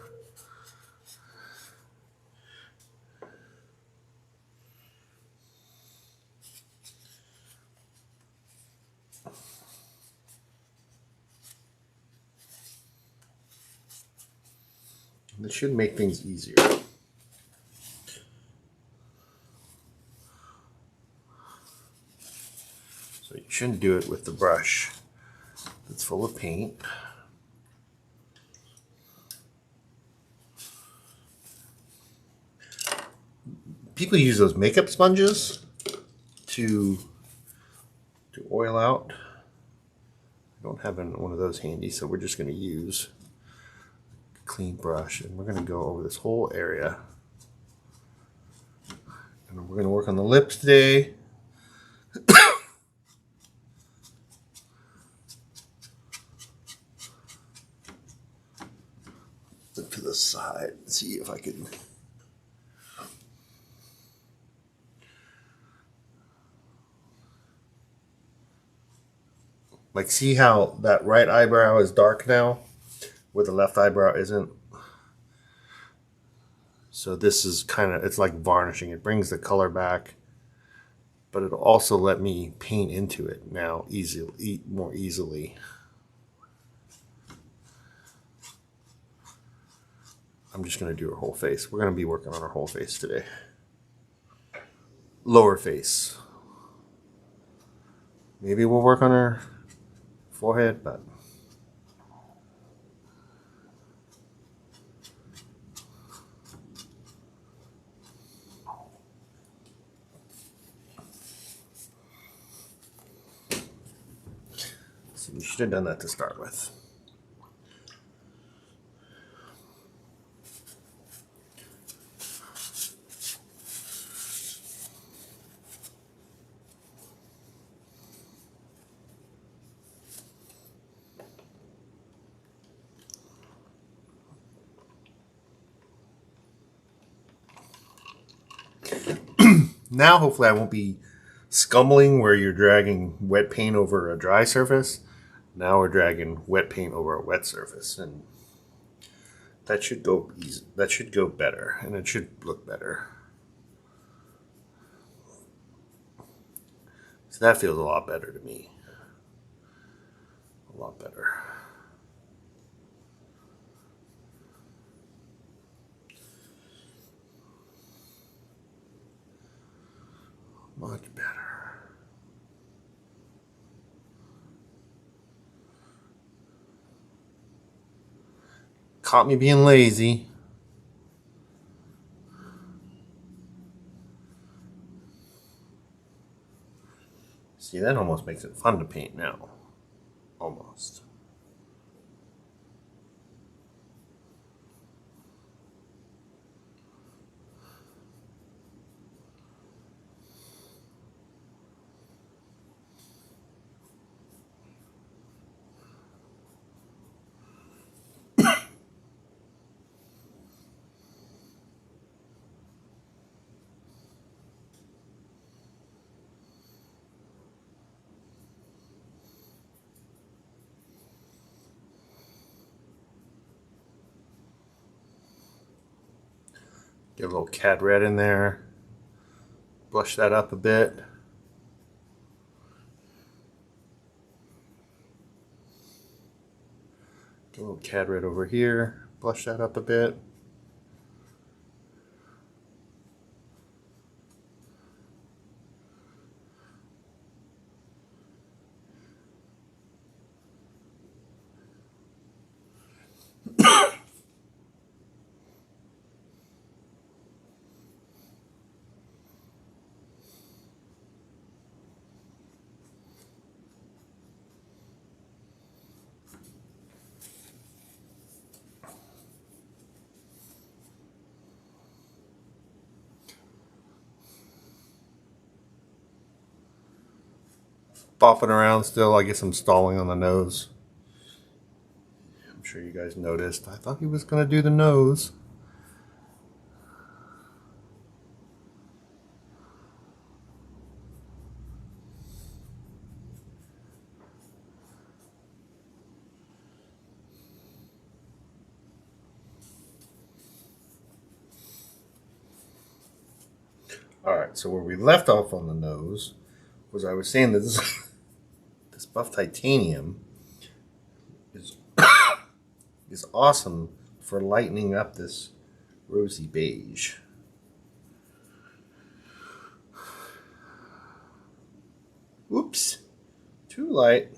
This should make things easier. shouldn't do it with the brush that's full of paint. People use those makeup sponges to oil out. I don't have one of those handy, so we're just going to use a clean brush, and we're going to go over this whole area. And we're going to work on the lips today. Look to the side, see if I can. Like, see how that right eyebrow is dark now, where the left eyebrow isn't? So this is kind of, it's like varnishing. It brings the color back, but it'll also let me paint into it now more easily. I'm just going to do her whole face. We're going to be working on her whole face today. Lower face. Maybe we'll work on her forehead, but so we should have done that to start with. Now, hopefully, I won't be scumbling where you're dragging wet paint over a dry surface. Now we're dragging wet paint over a wet surface, and that should go easy. That should go better, and it should look better. So that feels a lot better to me. A lot better. Much better. Caught me being lazy. See, that almost makes it fun to paint now. Almost. Get a little cad red in there. Blush that up a bit. Get a little cad red over here. Blush that up a bit. Bopping around still. I guess I'm stalling on the nose. I'm sure you guys noticed. I thought he was going to do the nose. Alright, so where we left off on the nose was I was saying that this buff titanium is awesome for lightening up this rosy beige. Oops. Too light.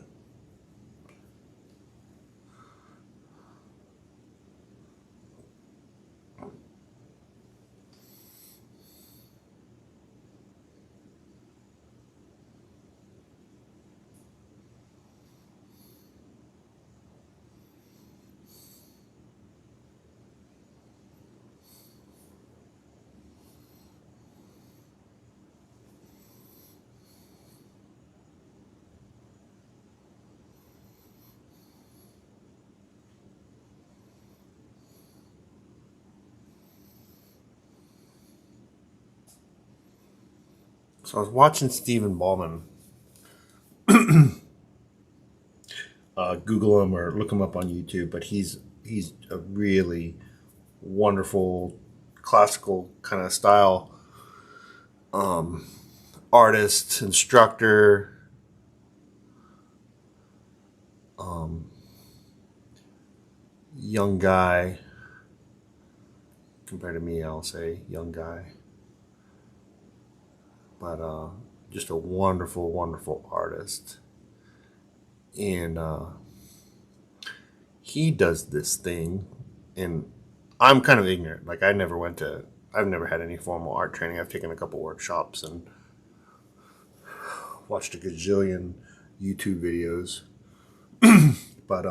So I was watching Stephen Ballman. Google him or look him up on YouTube, but he's a really wonderful classical kind of style artist, instructor, young guy. Compared to me, I'll say young guy, but just a wonderful, wonderful artist. And he does this thing, and I'm kind of ignorant. Like I've never had any formal art training. I've taken a couple workshops and watched a gajillion YouTube videos, but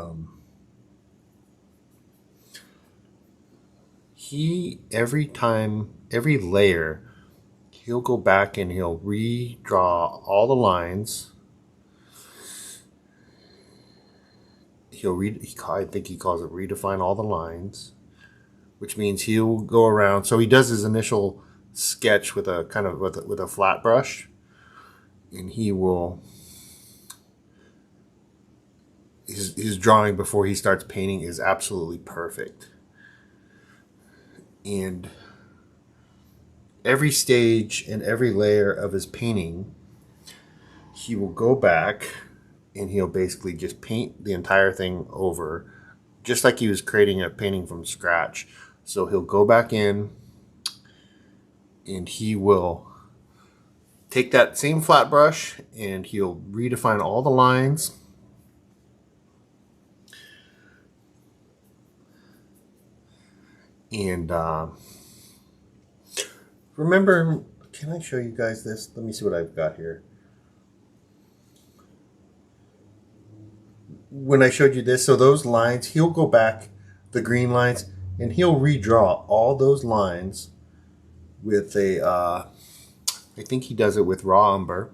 he every layer, he'll go back and he'll redraw all the lines. I think he calls it redefine all the lines, which means he'll go around. So he does his initial sketch with a kind of with a flat brush, and he will his drawing before he starts painting is absolutely perfect. And every stage and every layer of his painting, he will go back and he'll basically just paint the entire thing over, just like he was creating a painting from scratch. So he'll go back in and he will take that same flat brush and he'll redefine all the lines. And remember, can I show you guys this? Let me see what I've got here. When I showed you this, so those lines, he'll go back, the green lines, and he'll redraw all those lines with I think he does it with raw umber.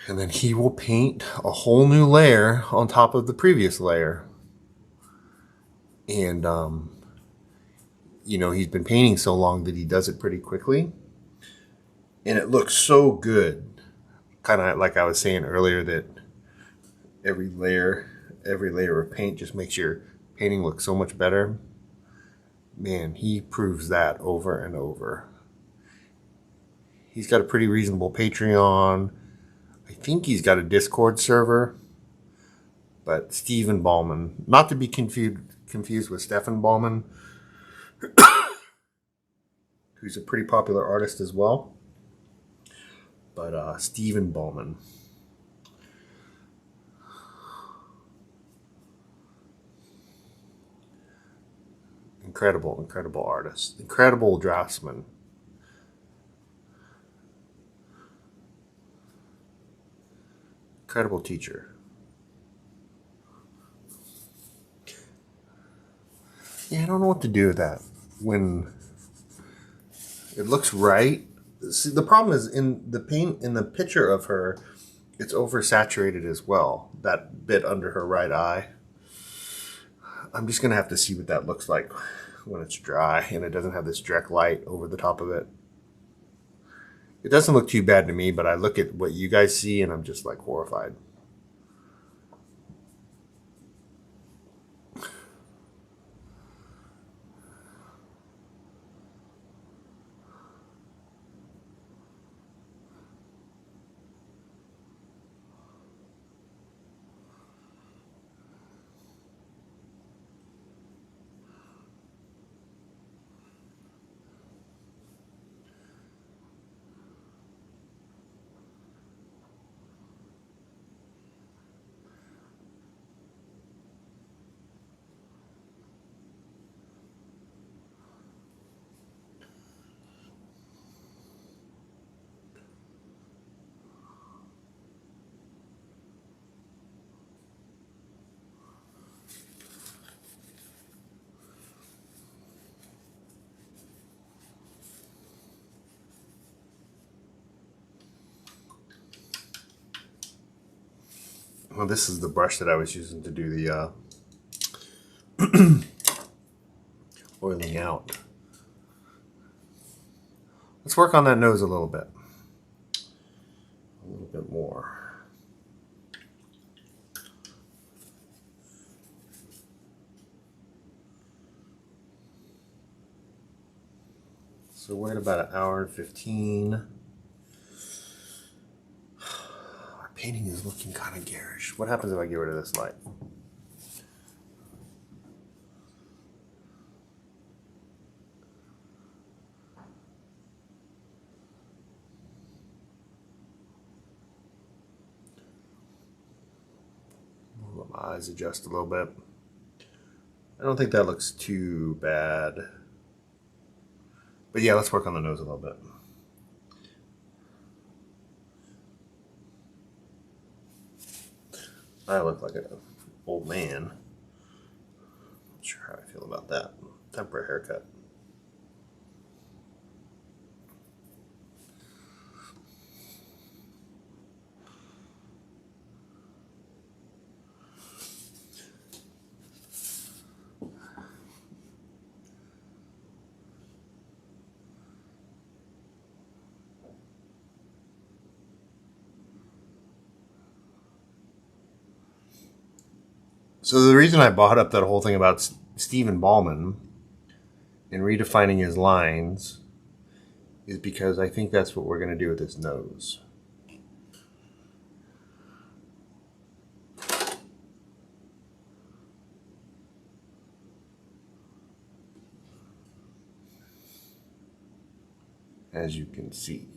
And then he will paint a whole new layer on top of the previous layer. And, he's been painting so long that he does it pretty quickly. And it looks so good. Kind of like I was saying earlier, that every layer of paint just makes your painting look so much better. Man, he proves that over and over. He's got a pretty reasonable Patreon. I think he's got a Discord server. But Stephen Ballman, not to be confused with Stefan Ballman, who's a pretty popular artist as well. But Stephen Ballman. Incredible, incredible artist. Incredible draftsman. Incredible teacher. Yeah, I don't know what to do with that. When it looks right. See, the problem is in the paint, in the picture of her, it's oversaturated as well. That bit under her right eye. I'm just going to have to see what that looks like when it's dry and it doesn't have this direct light over the top of it. It doesn't look too bad to me, but I look at what you guys see and I'm just like horrified. Well, this is the brush that I was using to do the oiling out. Let's work on that nose a little bit. A little bit more. So we're at about 1 hour and 15. Our painting is looking kind of garish. What happens if I get rid of this light? Let my eyes adjust a little bit. I don't think that looks too bad. But yeah, let's work on the nose a little bit. I look like an old man. Not sure how I feel about that. Temporary haircut. So the reason I brought up that whole thing about Stephen Ballman and redefining his lines is because I think that's what we're going to do with his nose. As you can see.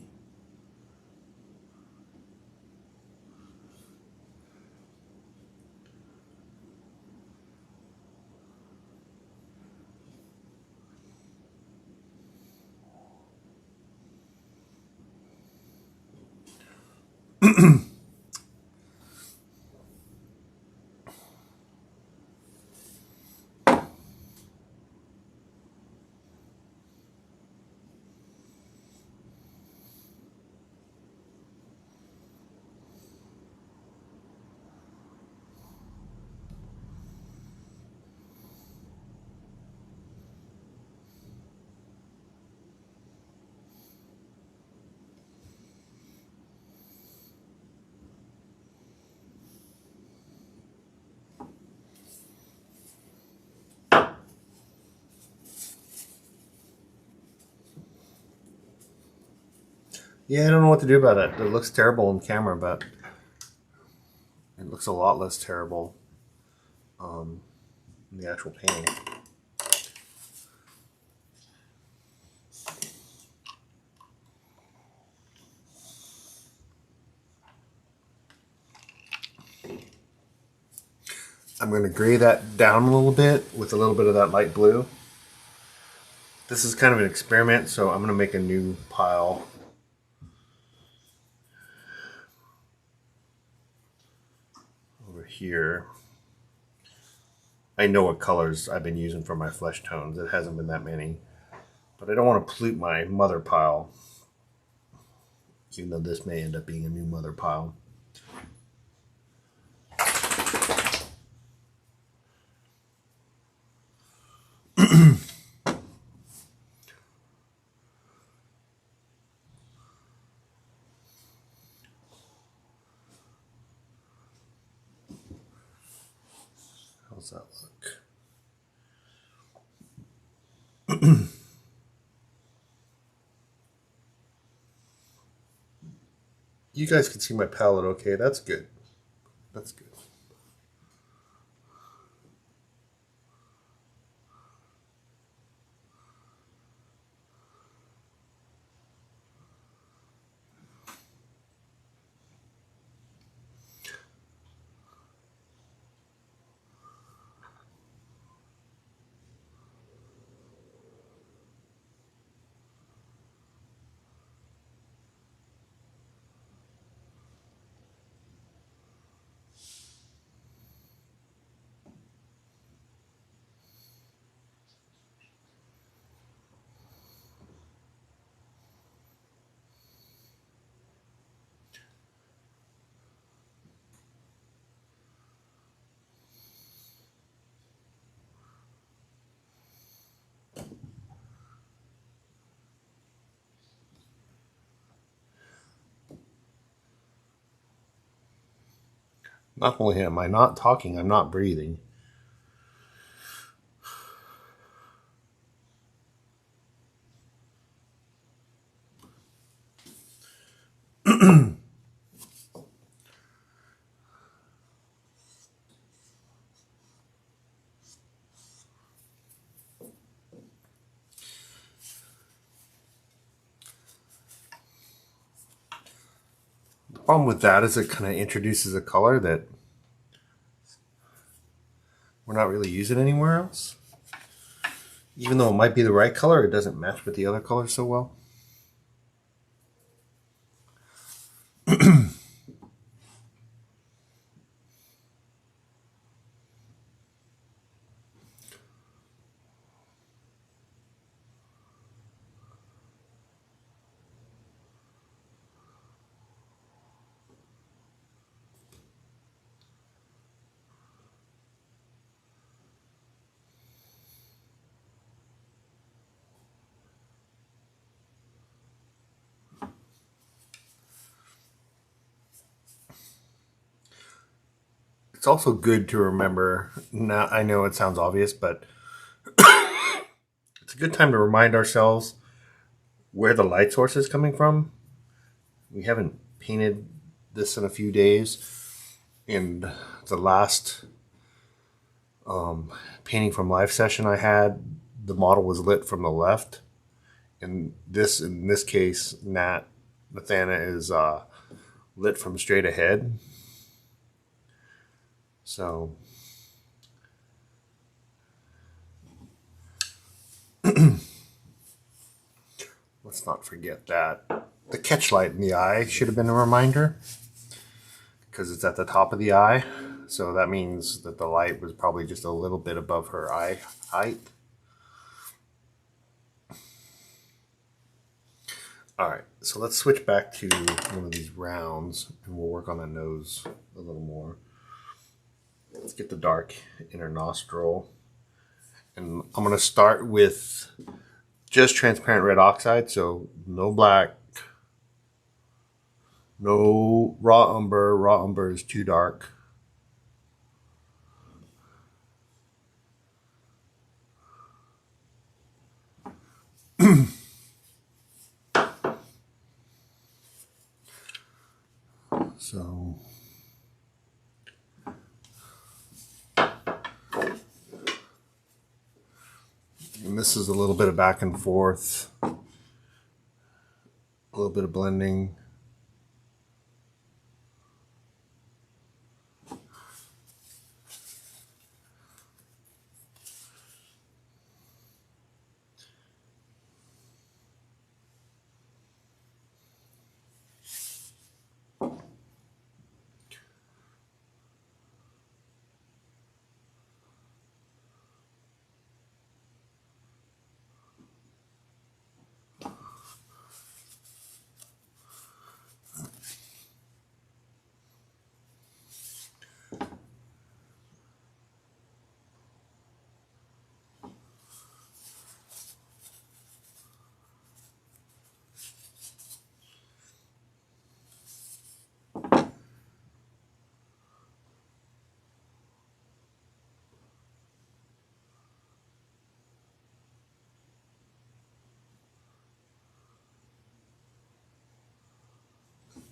Yeah, I don't know what to do about it. It looks terrible on camera, but it looks a lot less terrible in the actual painting. I'm going to gray that down a little bit with a little bit of that light blue. This is kind of an experiment, so I'm going to make a new pile. Over here. I know what colors I've been using for my flesh tones. It hasn't been that many. But I don't want to pollute my mother pile. Even though this may end up being a new mother pile. How's that look? You guys can see my palette okay. That's good. That's good. Not only am I not talking, I'm not breathing. The problem with that is it kind of introduces a color that we're not really using anywhere else. Even though it might be the right color, it doesn't match with the other colors so well. It's also good to remember, now I know it sounds obvious, but it's a good time to remind ourselves where the light source is coming from. We haven't painted this in a few days, and the last painting from live session I had, the model was lit from the left, and in this case, Nathana is lit from straight ahead. So let's not forget that. The catch light in the eye should have been a reminder because it's at the top of the eye. So that means that the light was probably just a little bit above her eye height. All right, so let's switch back to one of these rounds and we'll work on the nose a little more. Let's get the dark inner nostril. And I'm going to start with just transparent red oxide, so no black, no raw umber. Raw umber is too dark. So and this is a little bit of back and forth, a little bit of blending.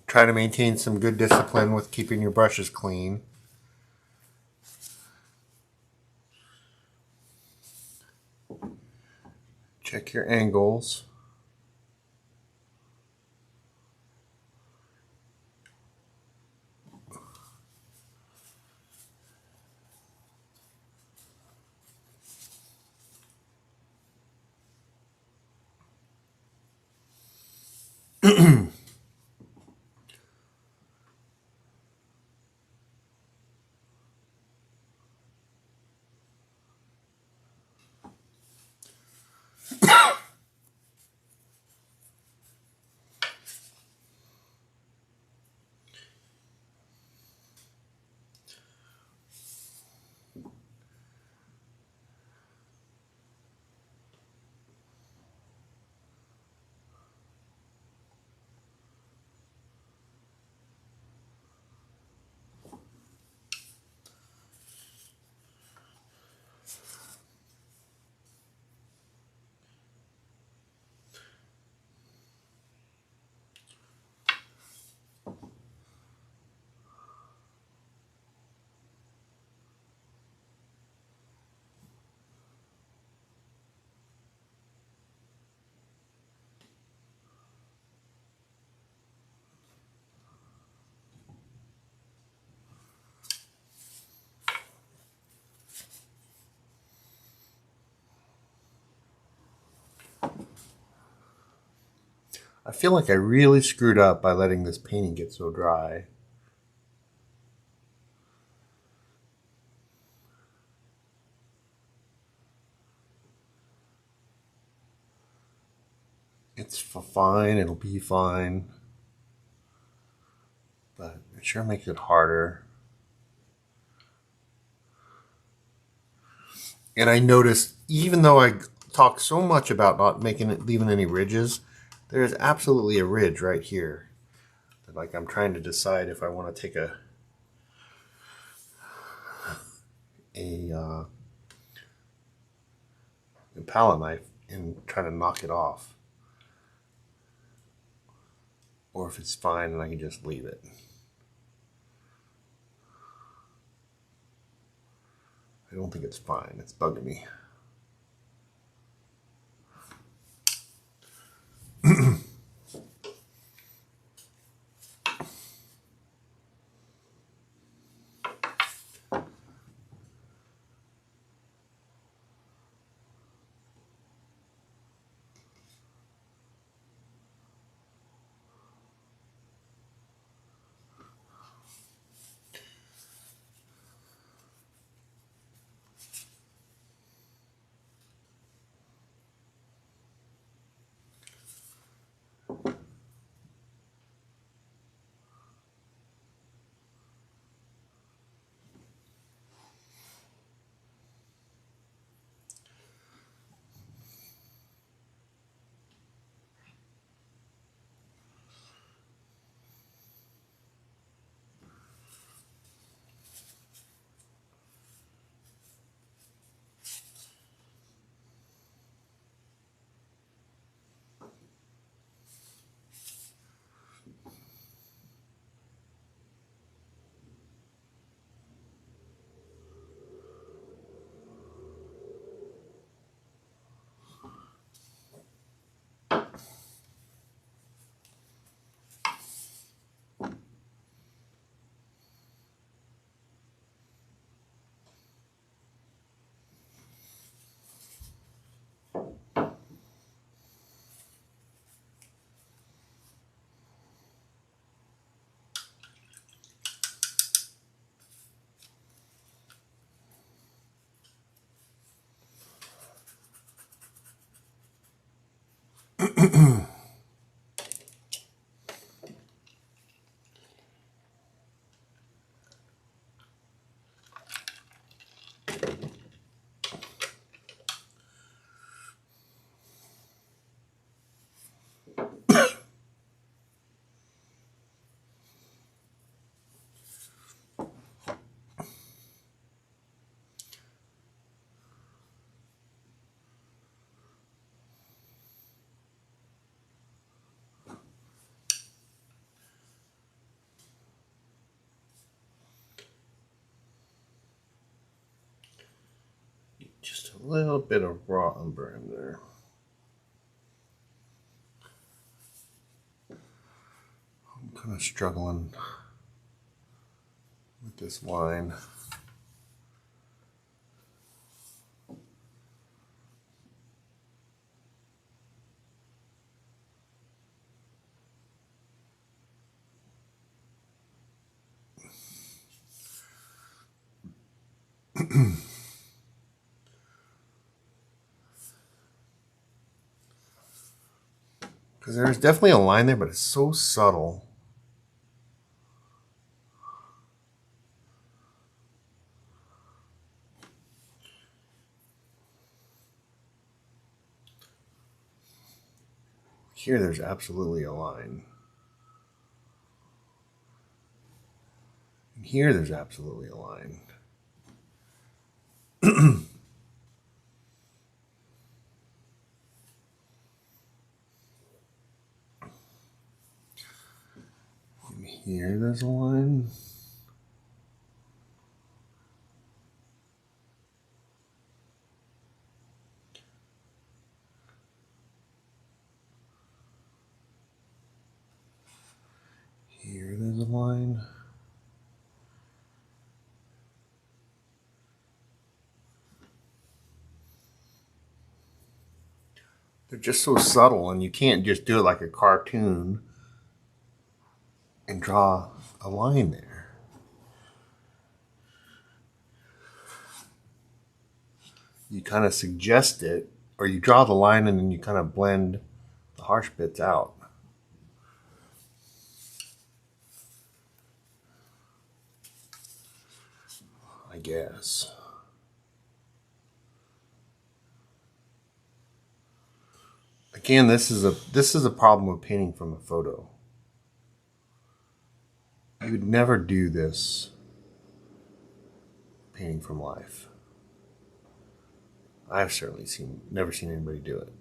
Try to maintain some good discipline with keeping your brushes clean. Check your angles. I feel like I really screwed up by letting this painting get so dry. It's fine, it'll be fine, but it sure makes it harder. And I noticed, even though I talk so much about not making it, leaving any ridges, there's absolutely a ridge right here. Like I'm trying to decide if I want to take a palette knife and try to knock it off, or if it's fine and I can just leave it. I don't think it's fine. It's bugging me. Just a little bit of raw umber in there. I'm kind of struggling with this line. Because there's definitely a line there, but it's so subtle. Here there's absolutely a line. And here there's absolutely a line. And here there's a line. Here there's a line. They're just so subtle, and you can't just do it like a cartoon and draw a line there. You kind of suggest it, or you draw the line and then you kind of blend the harsh bits out. I guess. Again, this is a problem with painting from a photo. You would never do this painting from life. I've certainly never seen anybody do it.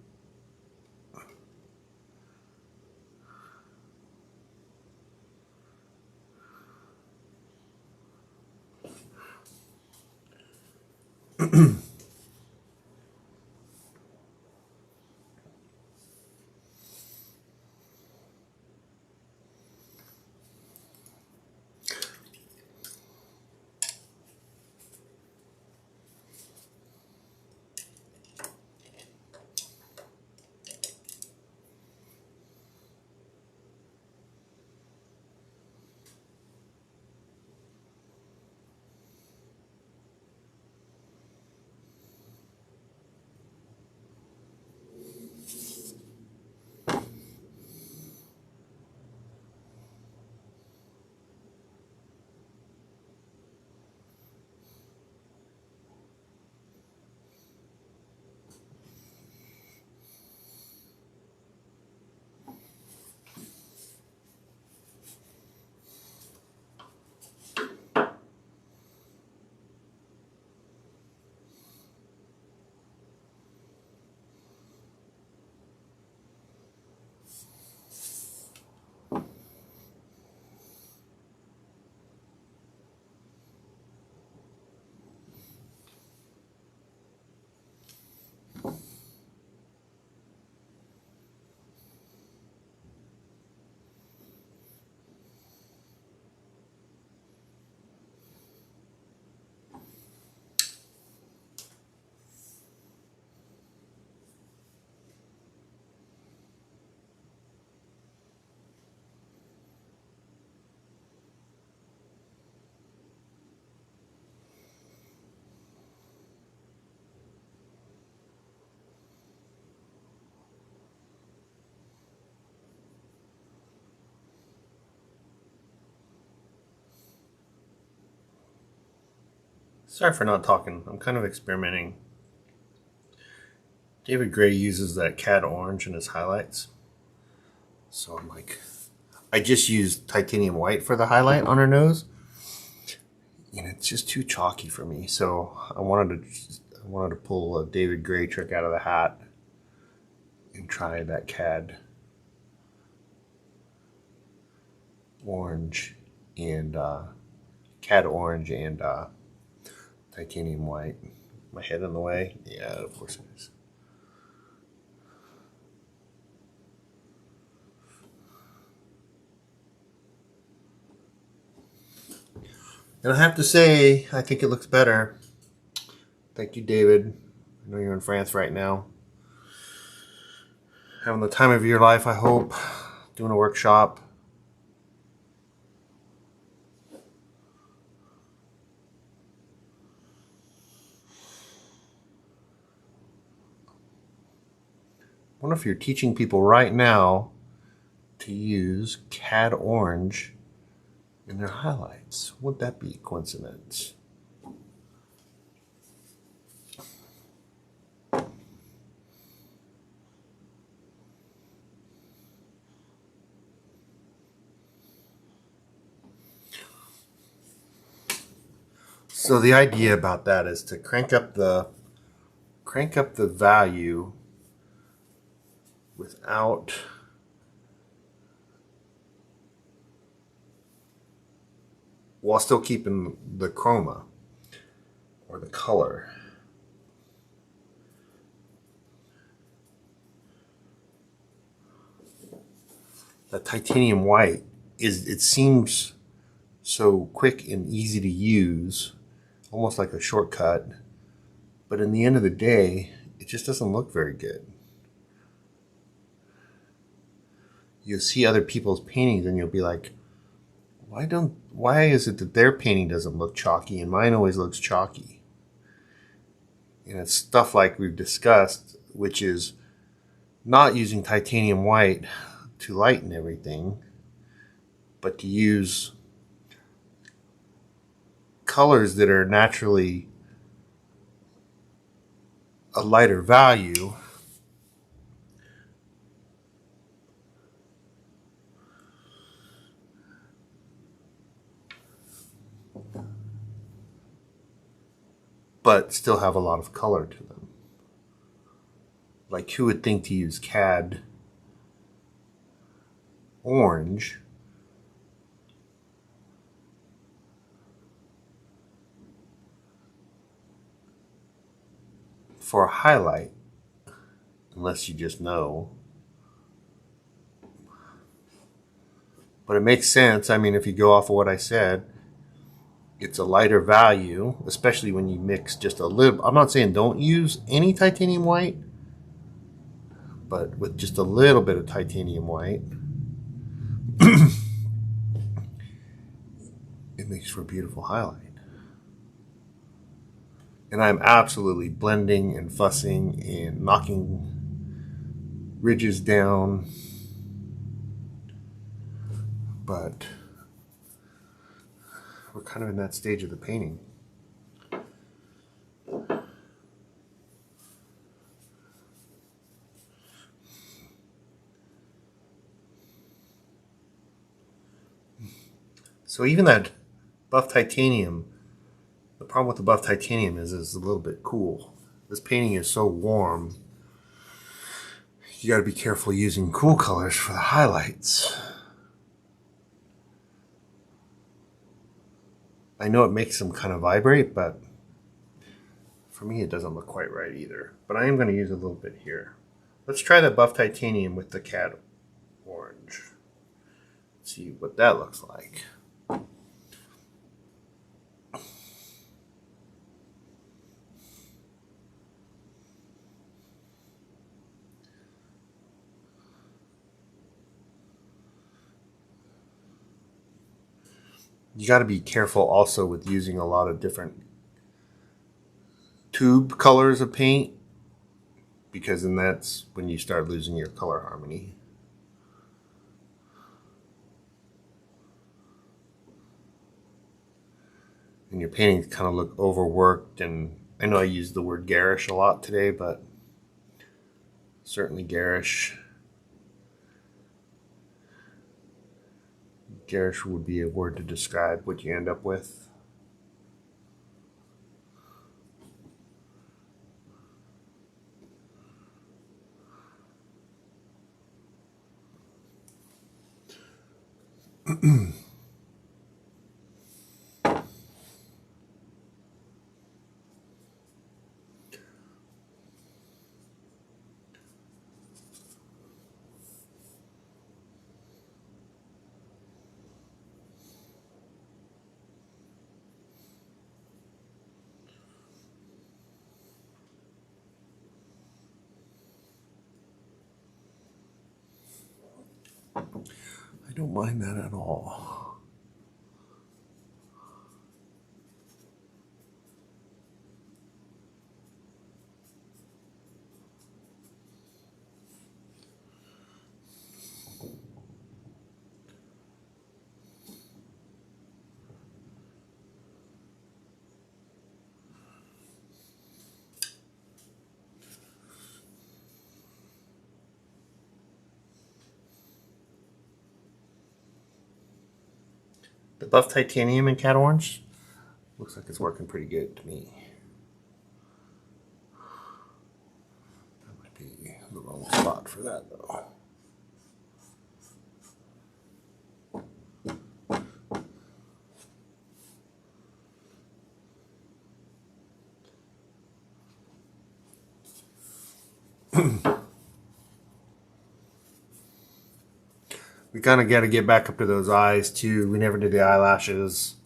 Sorry for not talking. I'm kind of experimenting. David Gray uses that cad orange in his highlights. So I'm like, I just used titanium white for the highlight on her nose, and it's just too chalky for me. So I wanted to pull a David Gray trick out of the hat and try that cad orange and titanium white. My head in the way? Yeah, of course it is. And I have to say, I think it looks better. Thank you, David. I know you're in France right now. Having the time of your life, I hope. Doing a workshop. I wonder if you're teaching people right now to use cad orange in their highlights. Would that be a coincidence? So the idea about that is to crank up the value without while still keeping the chroma or the color. The titanium white it seems so quick and easy to use, almost like a shortcut, but in the end of the day, it just doesn't look very good. you'll see other people's paintings and you'll be like, why is it that their painting doesn't look chalky and mine always looks chalky? And it's stuff like we've discussed, which is not using titanium white to lighten everything, but to use colors that are naturally a lighter value, but still have a lot of color to them. Like, who would think to use cad orange for a highlight, unless you just know. But it makes sense. I mean, if you go off of what I said, it's a lighter value, especially when you mix just a little. I'm not saying don't use any titanium white, but with just a little bit of titanium white, it makes for a beautiful highlight. And I'm absolutely blending and fussing and knocking ridges down, but we're kind of in that stage of the painting. So even that buff titanium, the problem with the buff titanium is it's a little bit cool. This painting is so warm, you got to be careful using cool colors for the highlights. I know it makes them kind of vibrate, but for me it doesn't look quite right either. But I am going to use a little bit here. Let's try the buff titanium with the cad orange. See what that looks like. You got to be careful also with using a lot of different tube colors of paint, because then that's when you start losing your color harmony. And your paintings kind of look overworked, and I know I used the word garish a lot today, but certainly garish. Garish would be a word to describe what you end up with. I don't mind that at all. The buff titanium in cad orange looks like it's working pretty good to me. That might be the wrong spot for that though. We kind of got to get back up to those eyes too. We never did the eyelashes.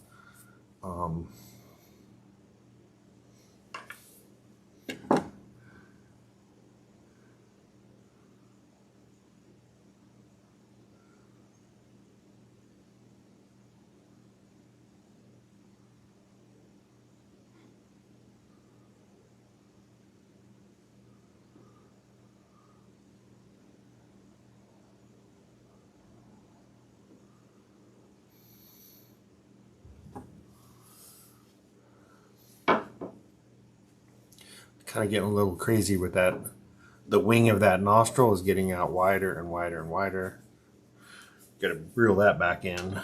kind of getting a little crazy with that. The wing of that nostril is getting out wider and wider and wider. Got to reel that back in.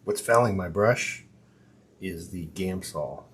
What's fouling my brush is the Gamsol.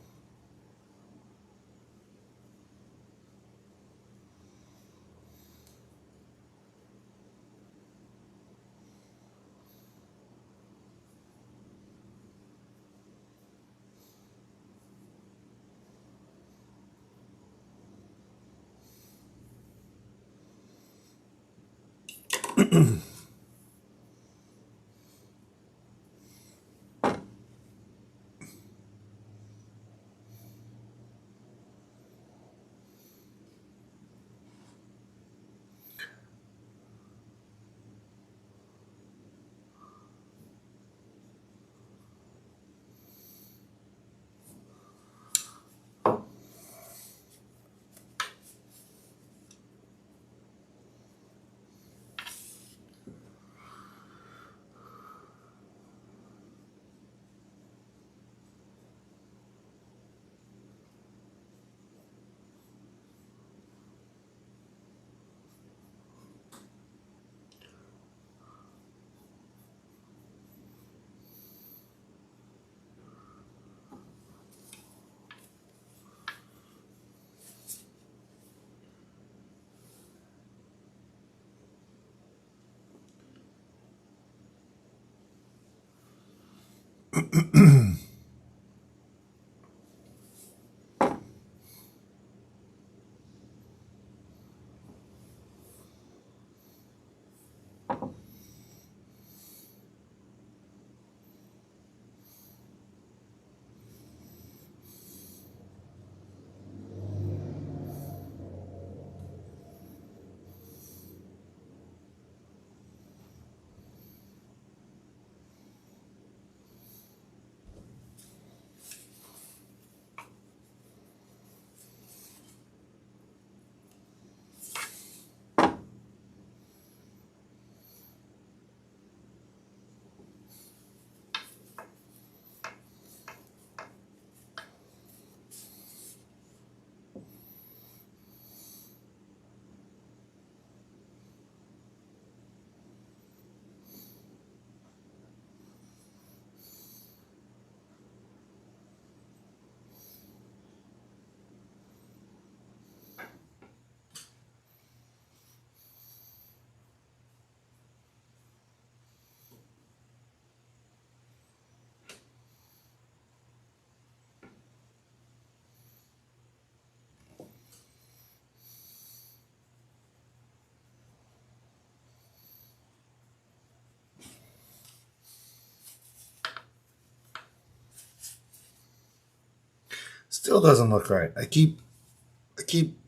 Still doesn't look right. I keep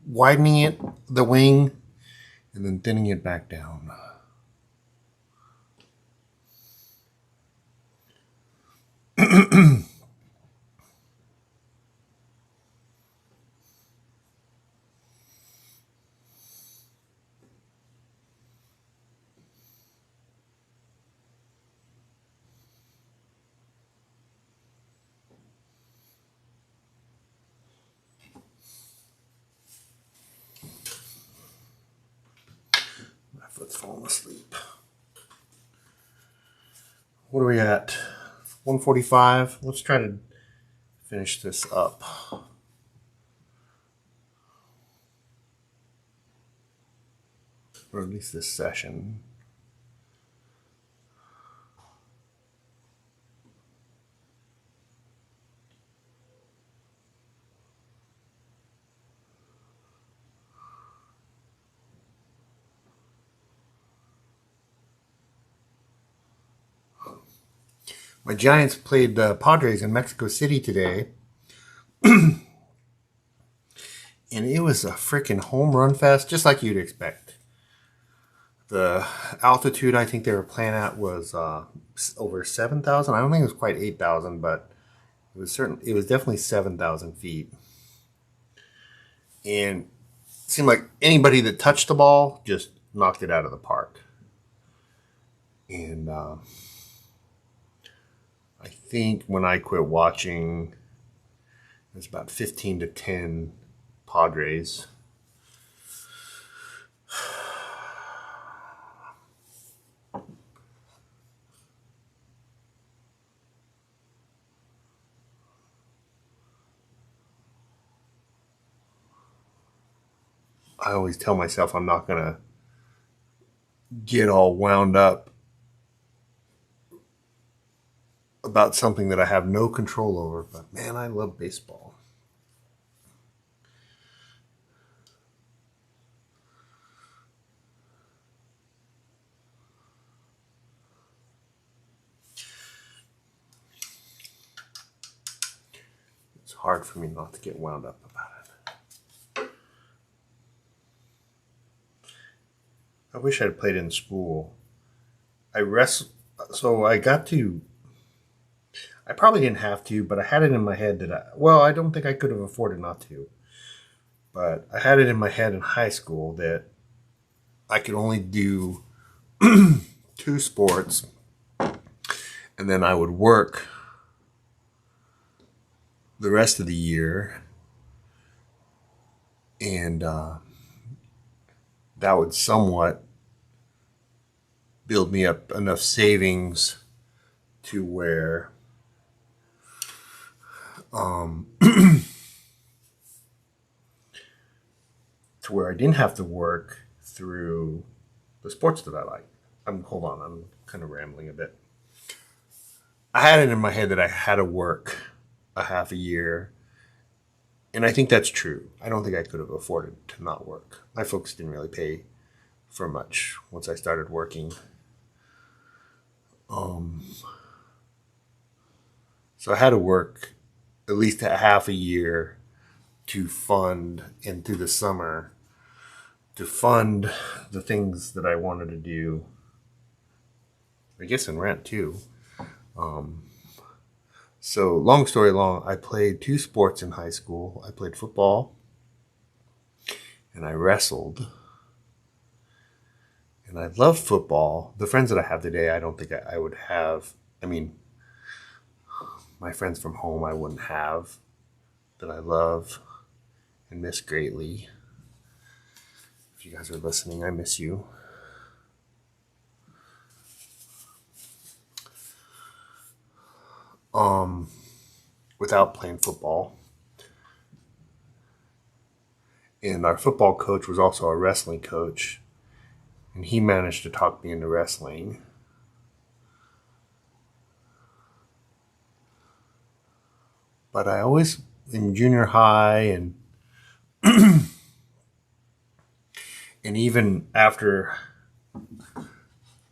widening it, the wing, and then thinning it back down. My foot's falling asleep. What are we at? 1:45. Let's try to finish this up. Or at least this session. My Giants played the Padres in Mexico City today. And it was a freaking home run fest, just like you'd expect. The altitude I think they were playing at was over 7,000. I don't think it was quite 8,000, but It was definitely 7,000 feet, and it seemed like anybody that touched the ball just knocked it out of the park. And I think when I quit watching, it was about 15-10 Padres. I always tell myself I'm not going to get all wound up about something that I have no control over. But man, I love baseball. It's hard for me not to get wound up about it. I wish I'd played in school. So I got to. I probably didn't have to, but I had it in my head that I don't think I could have afforded not to. But I had it in my head in high school that I could only do 2 sports, and then I would work the rest of the year, and that would somewhat build me up enough savings to where I didn't have to work through the sports that I like. Hold on, I'm kind of rambling a bit. I had it in my head that I had to work a half a year, and I think that's true. I don't think I could have afforded to not work. My folks didn't really pay for much once I started working. So I had to work at least a half a year to fund, and through the summer, to fund the things that I wanted to do. I guess in rent too. So long story long, I played 2 sports in high school. I played football and I wrestled. And I love football. The friends that I have today, I don't think I would have. I mean, my friends from home I wouldn't have that I love and miss greatly. If you guys are listening, I miss you. Without playing football. And our football coach was also a wrestling coach, and he managed to talk me into wrestling. But I always, in junior high and even after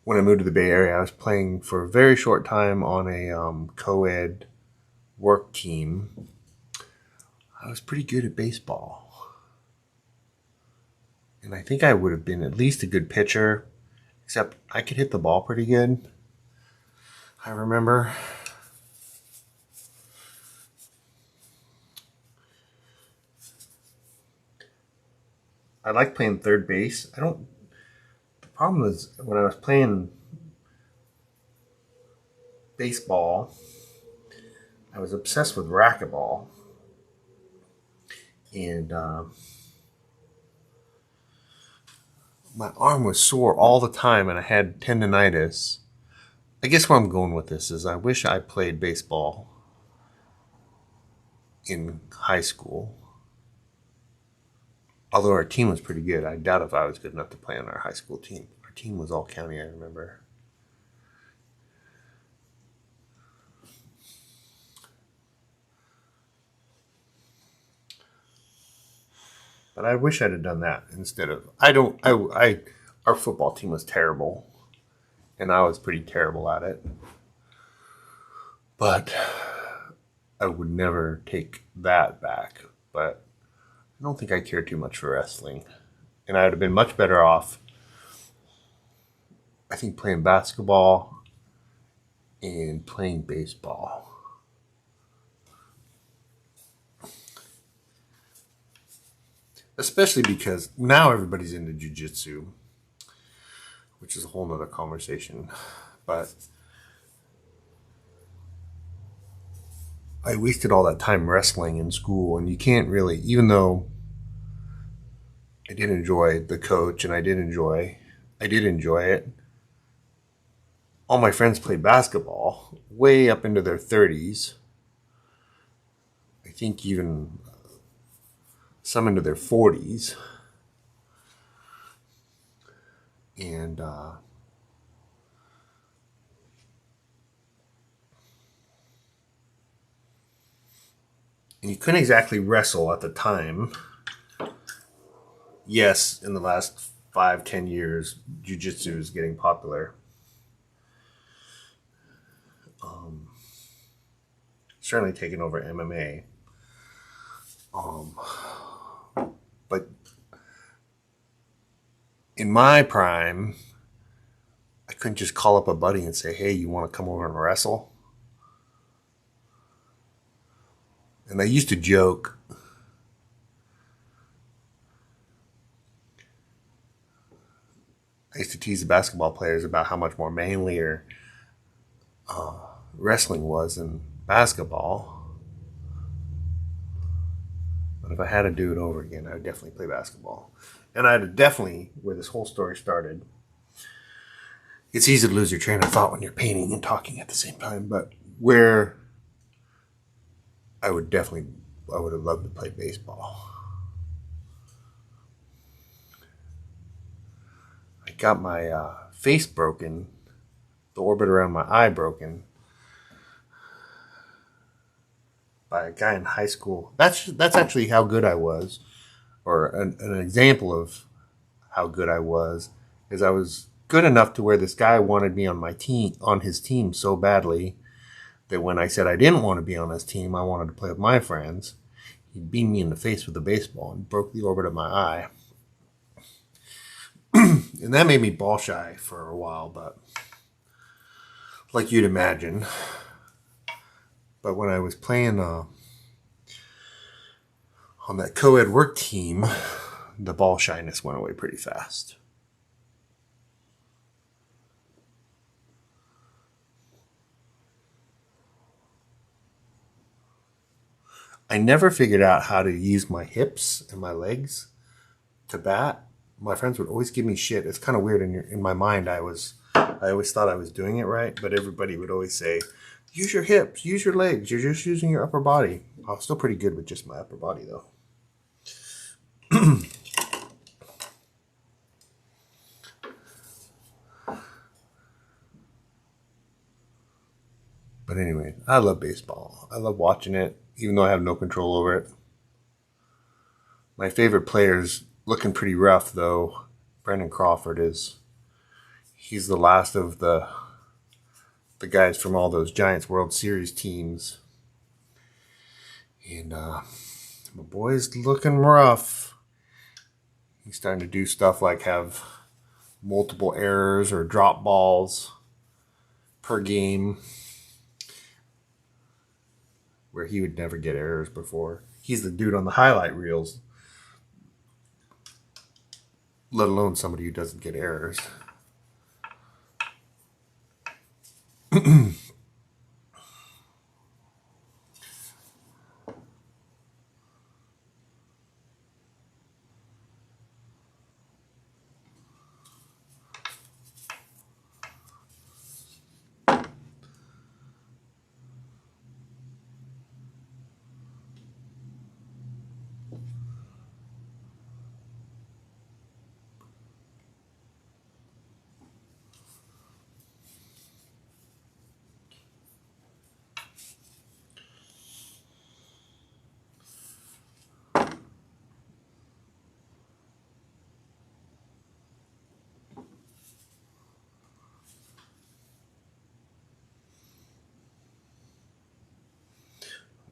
when I moved to the Bay Area, I was playing for a very short time on a co-ed work team. I was pretty good at baseball. And I think I would have been at least a good pitcher, except I could hit the ball pretty good. I remember. I like playing third base. The problem is when I was playing baseball, I was obsessed with racquetball. And my arm was sore all the time and I had tendonitis. I guess where I'm going with this is I wish I played baseball in high school. Although our team was pretty good, I doubt if I was good enough to play on our high school team. Our team was all county, I remember. But I wish I'd have done that instead of. Our football team was terrible, and I was pretty terrible at it. But I would never take that back. But I don't think I care too much for wrestling. And I would have been much better off, I think, playing basketball and playing baseball. especially because now everybody's into jiu-jitsu, which is a whole nother conversation. But I wasted all that time wrestling in school, and you can't really, even though I did enjoy the coach and I did enjoy it. All my friends played basketball way up into their 30s. I think even some into their 40s. And you couldn't exactly wrestle at the time. Yes, in the last 5-10 years, jiu-jitsu is getting popular. Certainly taking over MMA. But in my prime, I couldn't just call up a buddy and say, hey, you want to come over and wrestle? And I used to joke. I used to tease the basketball players about how much more manlier wrestling was than basketball. But if I had to do it over again, I would definitely play basketball. And I'd definitely, where this whole story started, it's easy to lose your train of thought when you're painting and talking at the same time, but where I would have loved to play baseball. I got my face broken, the orbit around my eye broken, by a guy in high school. That's actually how good I was, or an example of how good I was, is I was good enough to where this guy wanted me on his team so badly that when I said I didn't want to be on his team, I wanted to play with my friends, he beamed me in the face with a baseball and broke the orbit of my eye. And that made me ball shy for a while, but like you'd imagine. But when I was playing on that co-ed work team, the ball shyness went away pretty fast. I never figured out how to use my hips and my legs to bat. My friends would always give me shit. It's kind of weird. In my mind, I always thought I was doing it right, but everybody would always say, use your hips, use your legs. You're just using your upper body. I was still pretty good with just my upper body, though. But anyway, I love baseball. I love watching it, even though I have no control over it. My favorite player's looking pretty rough, though. Brandon Crawford is. He's the last of the guys from all those Giants World Series teams. And my boy's looking rough. He's starting to do stuff like have multiple errors or drop balls per game, where he would never get errors before. He's the dude on the highlight reels, let alone somebody who doesn't get errors.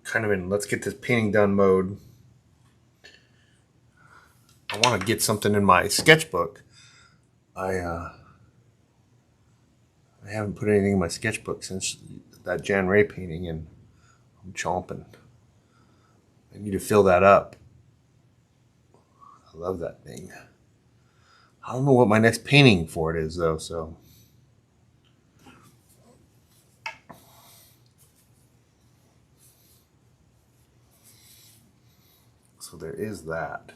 Kind of in let's get this painting done mode. I want to get something in my sketchbook. I haven't put anything in my sketchbook since that Jan Ray painting, and I'm chomping. I need to fill that up. I love that thing. I don't know what my next painting for it is though, so there is that.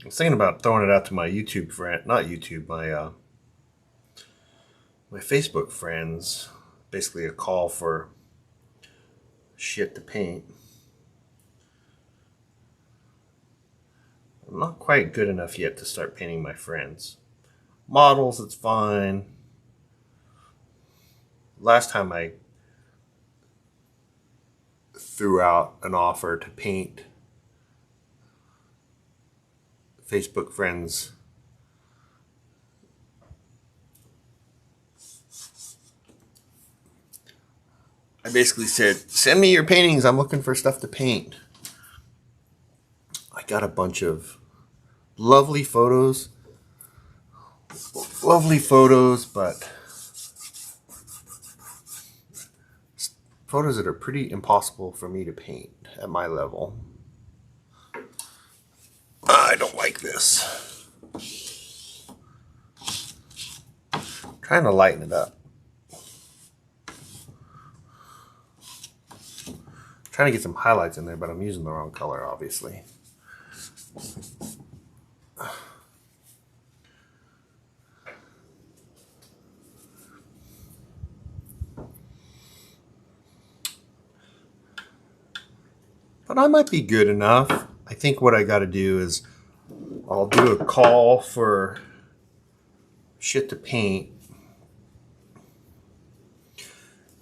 I was thinking about throwing it out to my YouTube friend, not YouTube, my Facebook friends. Basically, a call for shit to paint. I'm not quite good enough yet to start painting my friends. Models, it's fine. Last time I threw out an offer to paint Facebook friends, I basically said, send me your paintings. I'm looking for stuff to paint. I got a bunch of lovely photos. But photos that are pretty impossible for me to paint at my level. I don't like this. I'm trying to lighten it up. Trying to get some highlights in there, but I'm using the wrong color, obviously. But I might be good enough. I think what I got to do is I'll do a call for shit to paint,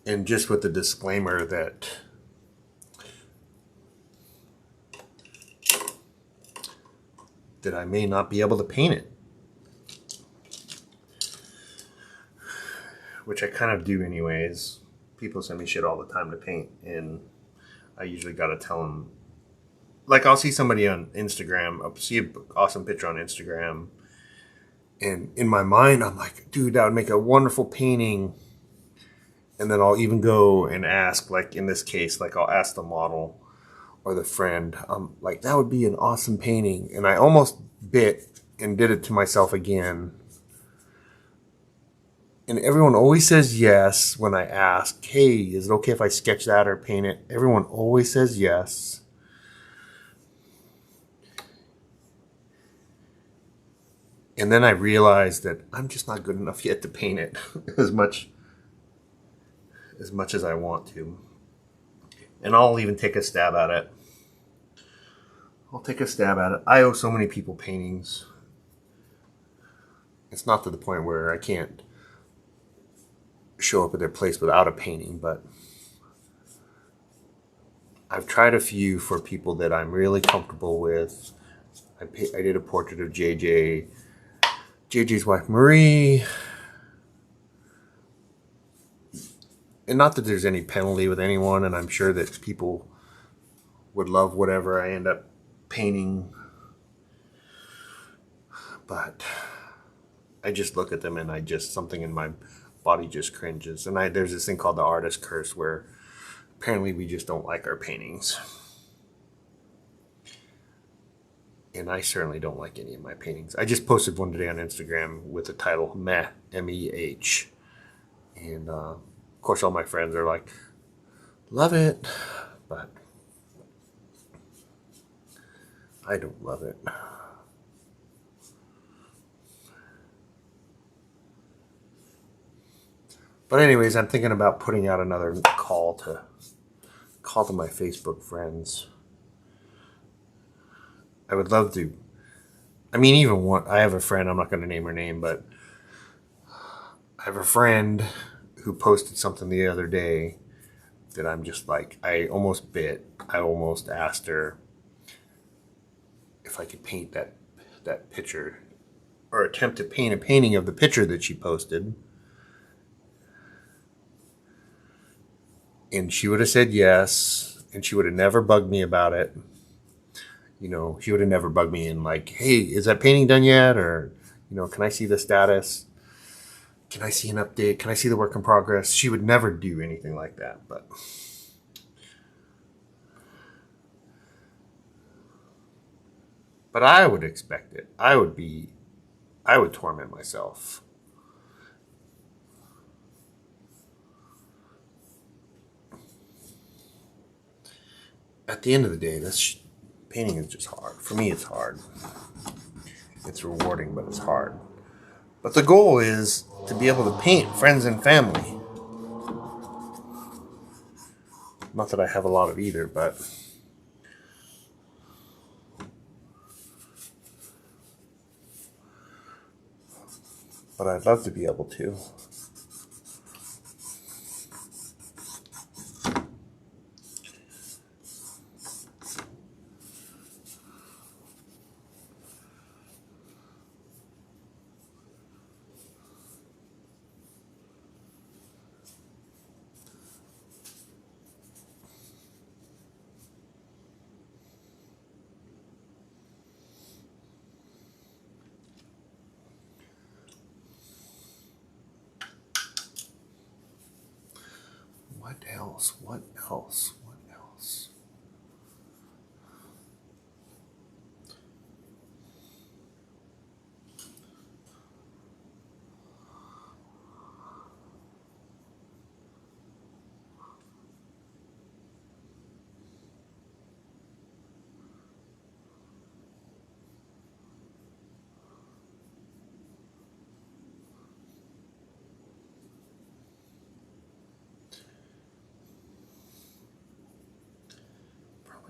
and just with the disclaimer that I may not be able to paint it, which I kind of do anyways. People send me shit all the time to paint, and I usually got to tell them, like, I'll see somebody on Instagram, I'll see an awesome picture on Instagram, and in my mind I'm like, dude, that would make a wonderful painting. And then I'll even go and ask, like in this case, like I'll ask the model or the friend, like, that would be an awesome painting. And I almost bit and did it to myself again. And everyone always says yes when I ask, hey, is it okay if I sketch that or paint it? Everyone always says yes. And then I realized that I'm just not good enough yet to paint it as much as I want to. And I'll even take a stab at it. I owe so many people paintings. It's not to the point where I can't show up at their place without a painting, but I've tried a few for people that I'm really comfortable with. I did a portrait of JJ's wife Marie. And not that there's any penalty with anyone, and I'm sure that people would love whatever I end up painting. But I just look at them and something in my body just cringes. And there's this thing called the artist curse, where apparently we just don't like our paintings. And I certainly don't like any of my paintings. I just posted one today on Instagram with the title Meh, M-E-H. And of course all my friends are like, love it. But I don't love it. But anyways, I'm thinking about putting out another call to my Facebook friends. I would love to. I mean, even one. I have a friend. I'm not going to name her name, but I have a friend who posted something the other day that I'm just like, I almost bit. I almost asked her if I could paint that picture, or attempt to paint a painting of the picture that she posted. And she would have said yes, and she would have never bugged me about it. you know, she would have never bugged me and like, hey, is that painting done yet? Or, you know, can I see the status? Can I see an update? Can I see the work in progress? She would never do anything like that. But I would expect it. I would torment myself. At the end of the day, this painting is just hard. For me, it's hard. It's rewarding, but it's hard. But the goal is to be able to paint friends and family. Not that I have a lot of either, but I'd love to be able to. What else? What else? What else?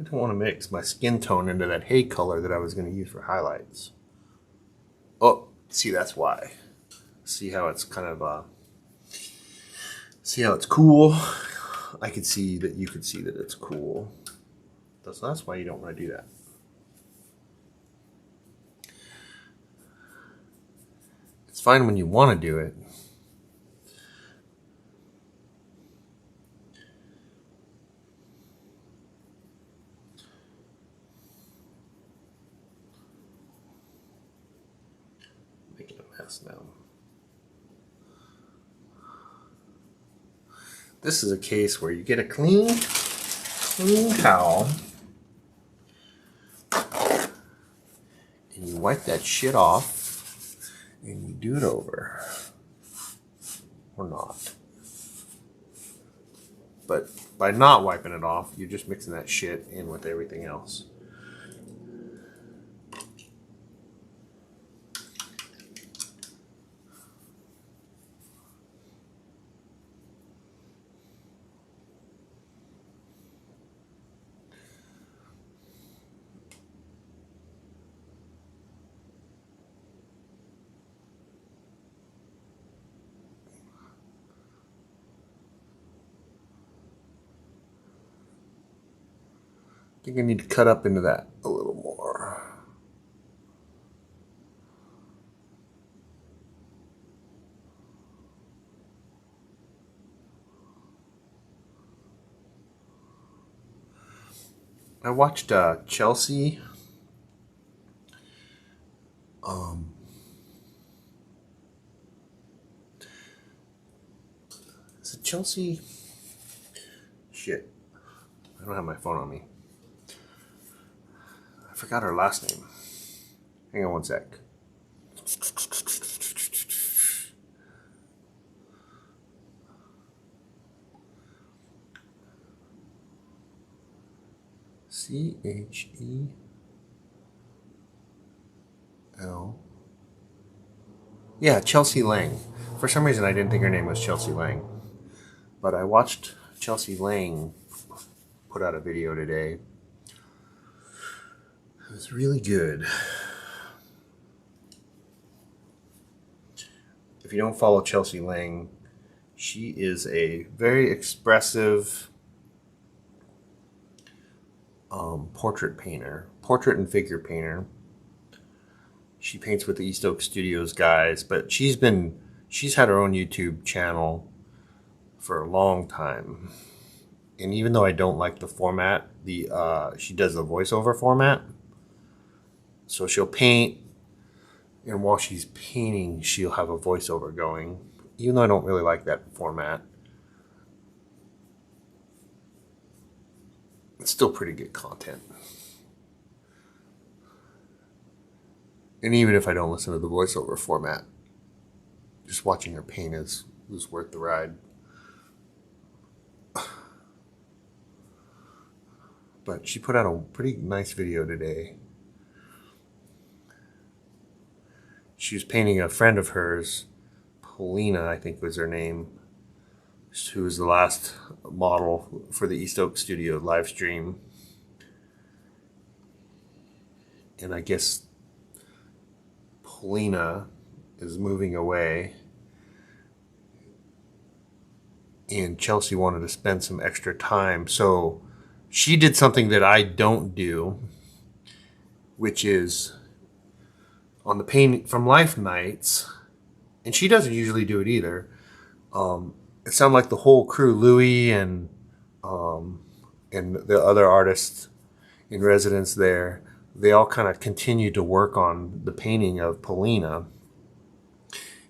I don't want to mix my skin tone into that hay color that I was going to use for highlights. Oh, see, that's why. See how it's kind of, see how it's cool? I could see that you could see that it's cool. That's why you don't want to do that. It's fine when you want to do it. Making a mess now. This is a case where you get a clean towel and you wipe that shit off and you do it over. Or not. But by not wiping it off, you're just mixing that shit in with everything else. I think I need to cut up into that a little more. I watched Chelsea. Is it Chelsea? Shit. I don't have my phone on me. I forgot her last name. Hang on one sec. CHEL. Yeah, Chelsea Lang. For some reason, I didn't think her name was Chelsea Lang. But I watched Chelsea Lang put out a video today. It was really good. If you don't follow Chelsea Lang, she is a very expressive portrait and figure painter. She paints with the East Oak Studios guys, but she's had her own YouTube channel for a long time. And even though I don't like the format, she does the voiceover format. So she'll paint, and while she's painting, she'll have a voiceover going. Even though I don't really like that format, it's still pretty good content. And even if I don't listen to the voiceover format, just watching her paint is worth the ride. But she put out a pretty nice video today. She was painting a friend of hers, Paulina, I think was her name, who was the last model for the East Oak Studio live stream. And I guess Paulina is moving away, and Chelsea wanted to spend some extra time. So she did something that I don't do, which is on the Paint from Life nights, and she doesn't usually do it either. It sounded like the whole crew, Louie and the other artists in residence there, they all kind of continued to work on the painting of Paulina.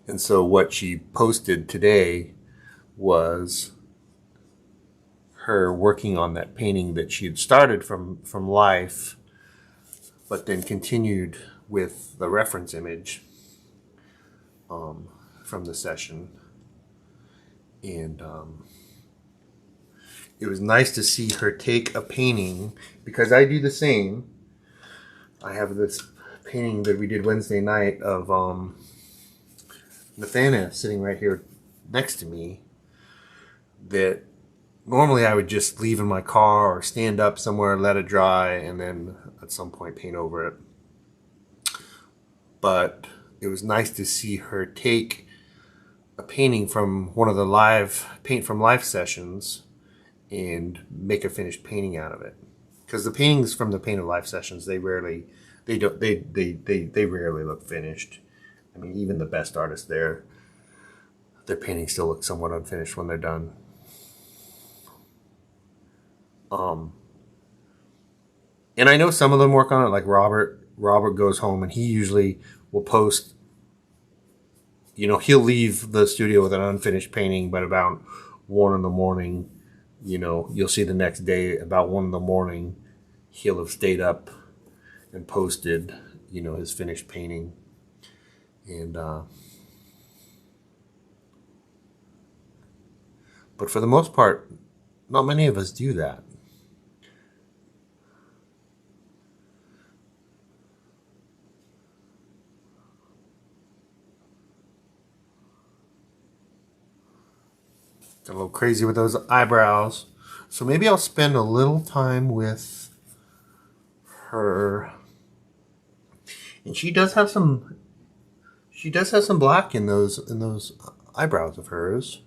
And so what she posted today was her working on that painting that she had started from Life, but then continued with the reference image from the session. And it was nice to see her take a painting, because I do the same. I have this painting that we did Wednesday night of Nathana sitting right here next to me, that normally I would just leave in my car or stand up somewhere, let it dry, and then at some point paint over it. But it was nice to see her take a painting from one of the Paint from Life sessions and make a finished painting out of it. Because the paintings from the Paint of Life sessions, they rarely look finished. I mean, even the best artists there, their paintings still look somewhat unfinished when they're done. And I know some of them work on it, like Robert. Robert goes home and he usually will post, he'll leave the studio with an unfinished painting, but about 1 a.m, you'll see the next day about 1 a.m, he'll have stayed up and posted, his finished painting. And, but for the most part, not many of us do that. Got a little crazy with those eyebrows. So maybe I'll spend a little time with her. And she does have some black in those eyebrows of hers.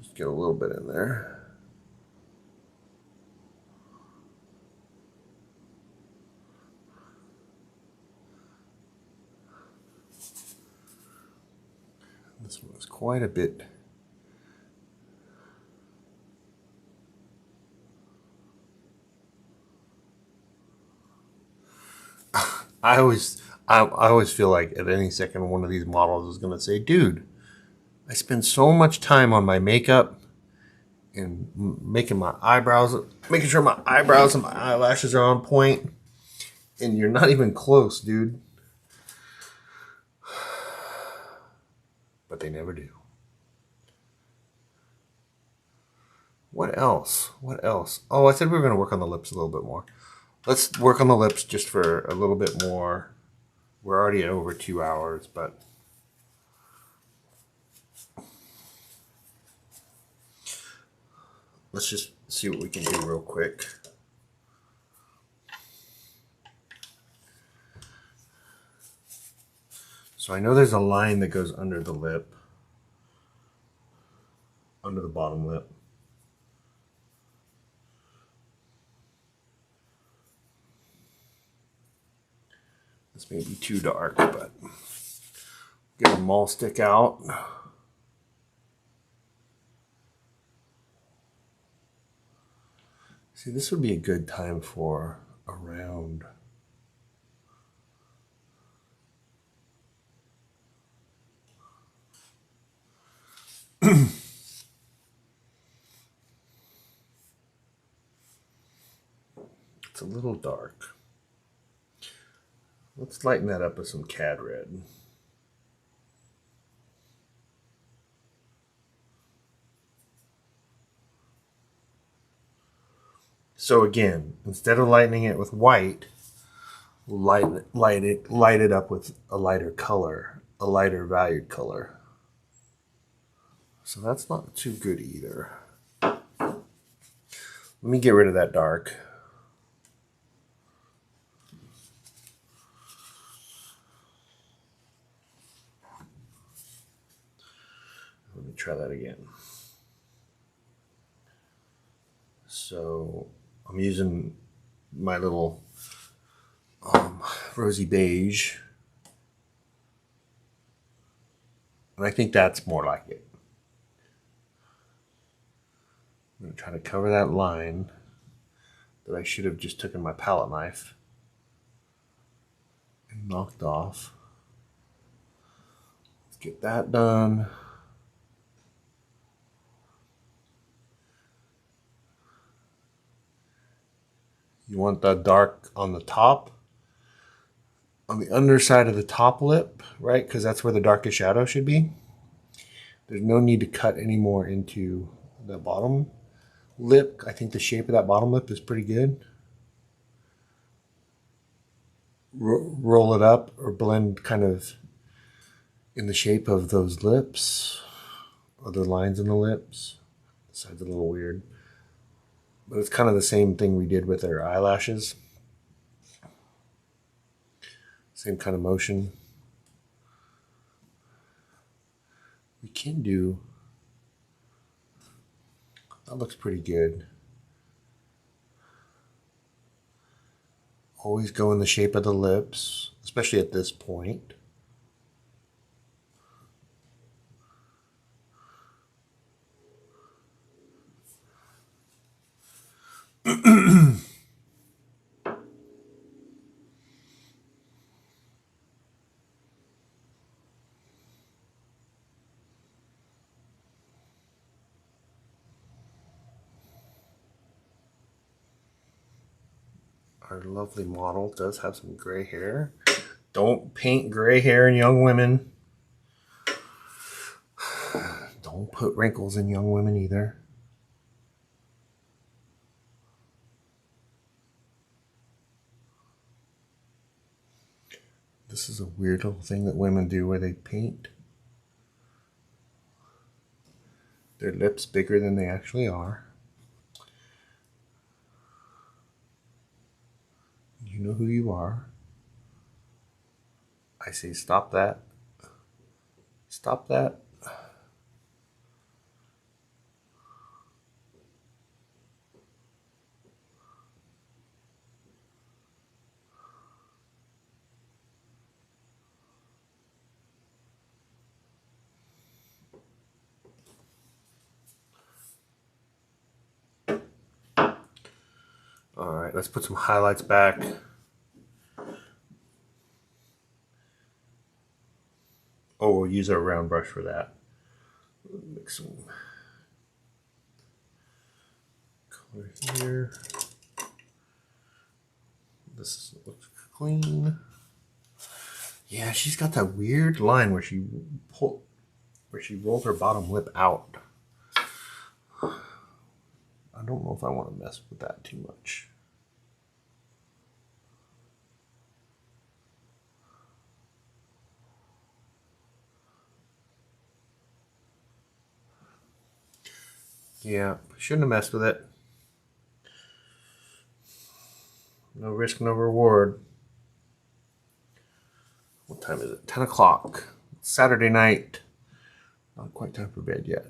Just get a little bit in there. This one was quite a bit. I always feel like at any second one of these models is going to say, dude, I spend so much time on my makeup and making my eyebrows, making sure my eyebrows and my eyelashes are on point, and you're not even close, dude. But they never do. What else? Oh, I said we were going to work on the lips a little bit more. Let's work on the lips just for a little bit more. We're already at over 2 hours, but let's just see what we can do real quick. So I know there's a line that goes under the lip, under the bottom lip. This may be too dark, but get a maul stick out. See, this would be a good time for a round. It's a little dark. Let's lighten that up with some cad red. So again, instead of lightening it with white, light it up with a lighter color, a lighter valued color. So that's not too good either. Let me get rid of that dark. Let me try that again. So I'm using my little rosy beige, and I think that's more like it. I'm going to try to cover that line that I should have just taken my palette knife and knocked off. Let's get that done. You want the dark on the top, on the underside of the top lip, right? Because that's where the darkest shadow should be. There's no need to cut any more into the bottom lip. I think the shape of that bottom lip is pretty good. Roll it up or blend kind of in the shape of those lips, or the lines in the lips. The side's a little weird, but it's kind of the same thing we did with our eyelashes. Same kind of motion. We can do, that looks pretty good. Always go in the shape of the lips, especially at this point. Our lovely model does have some gray hair. Don't paint gray hair in young women. Don't put wrinkles in young women either. This is a weird little thing that women do where they paint their lips bigger than they actually are. You know who you are. I say stop that. Stop that. All right, let's put some highlights back. Oh, we'll use our round brush for that. Mix some color here. This looks clean. Yeah, she's got that weird line where she rolls her bottom lip out. I don't know if I want to mess with that too much. Yeah, shouldn't have messed with it. No risk, no reward. What time is it? 10 o'clock. Saturday night. Not quite time for bed yet.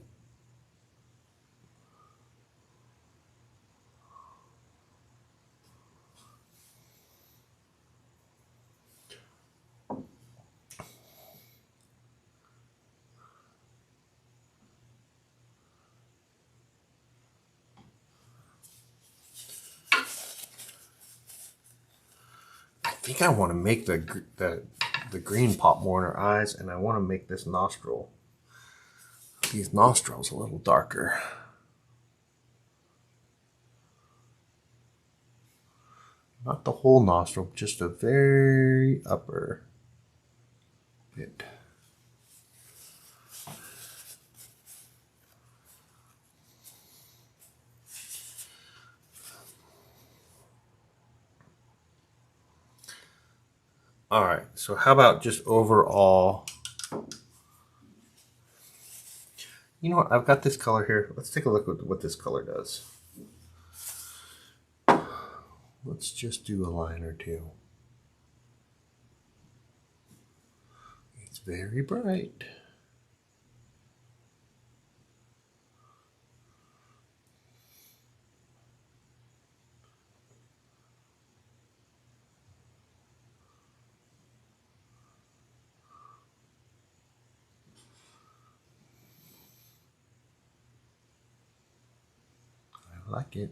think I want to make the green pop more in her eyes, and I want to make these nostrils a little darker. Not the whole nostril, just a very upper bit. All right, so how about just overall? You know what? I've got this color here. Let's take a look at what this color does. Let's just do a line or two. It's very bright. I like it.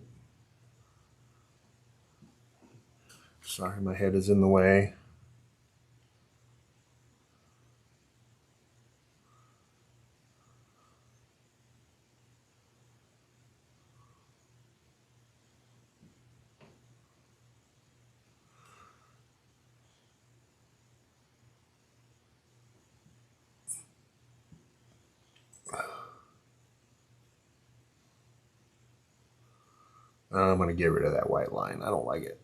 Sorry, my head is in the way. I'm going to get rid of that white line. I don't like it.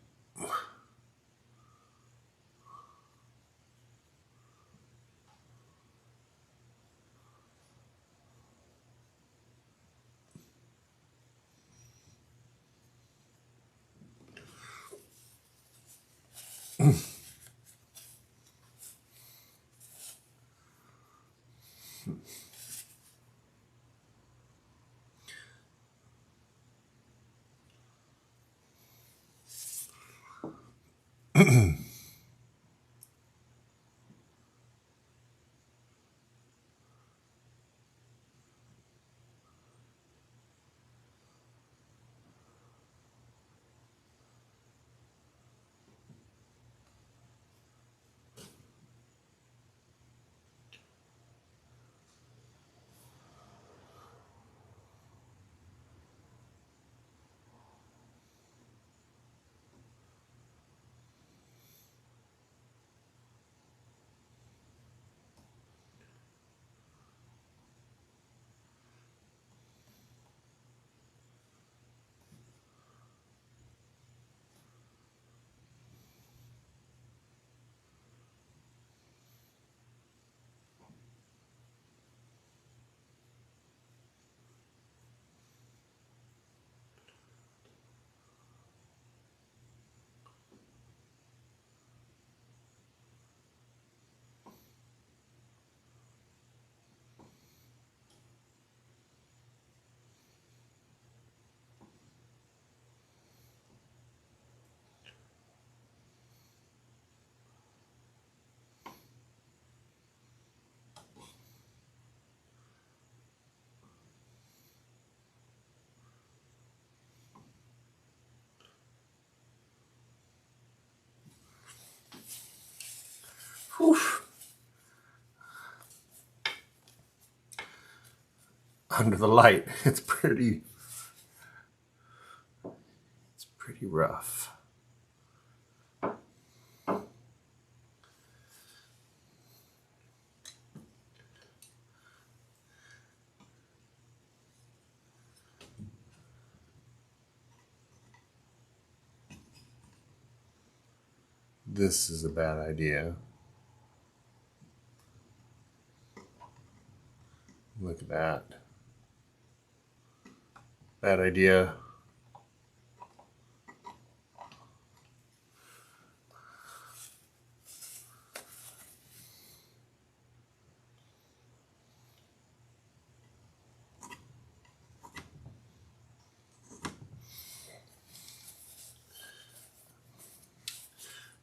Whew. Under the light, it's pretty rough. This is a bad idea. Look at that. Bad idea.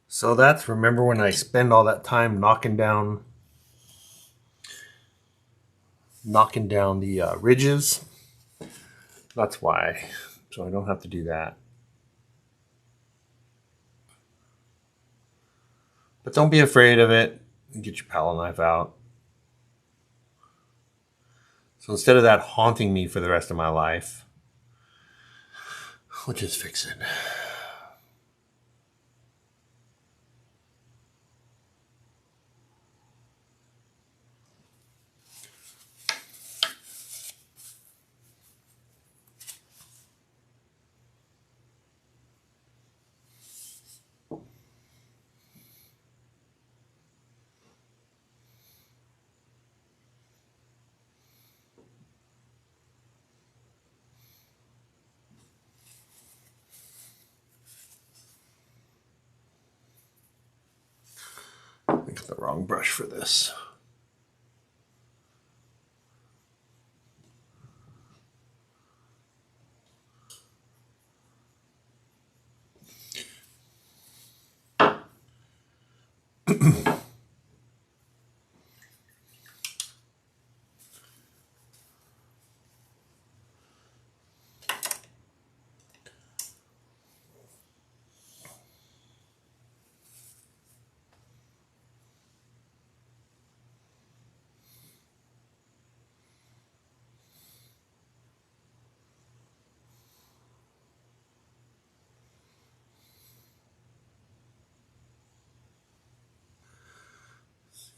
So remember when I spend all that time knocking down the ridges? That's why. So I don't have to do that. But don't be afraid of it. Get your palette knife out. So instead of that haunting me for the rest of my life, we'll just fix it. I got the wrong brush for this.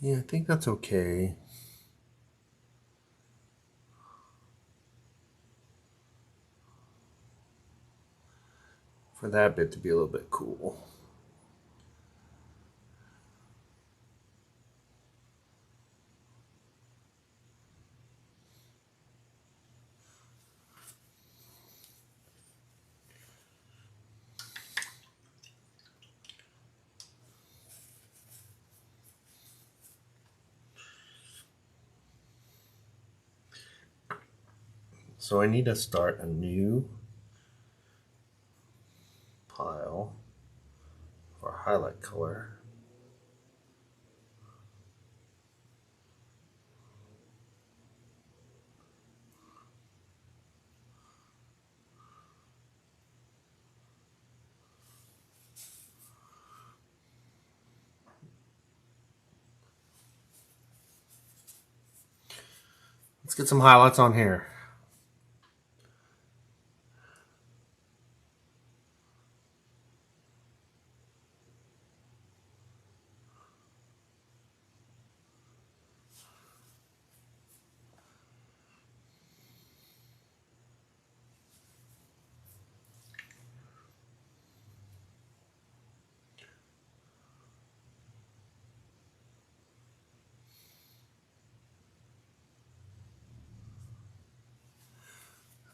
Yeah, I think that's okay. For that bit to be a little bit cool. So I need to start a new pile for highlight color. Let's get some highlights on here.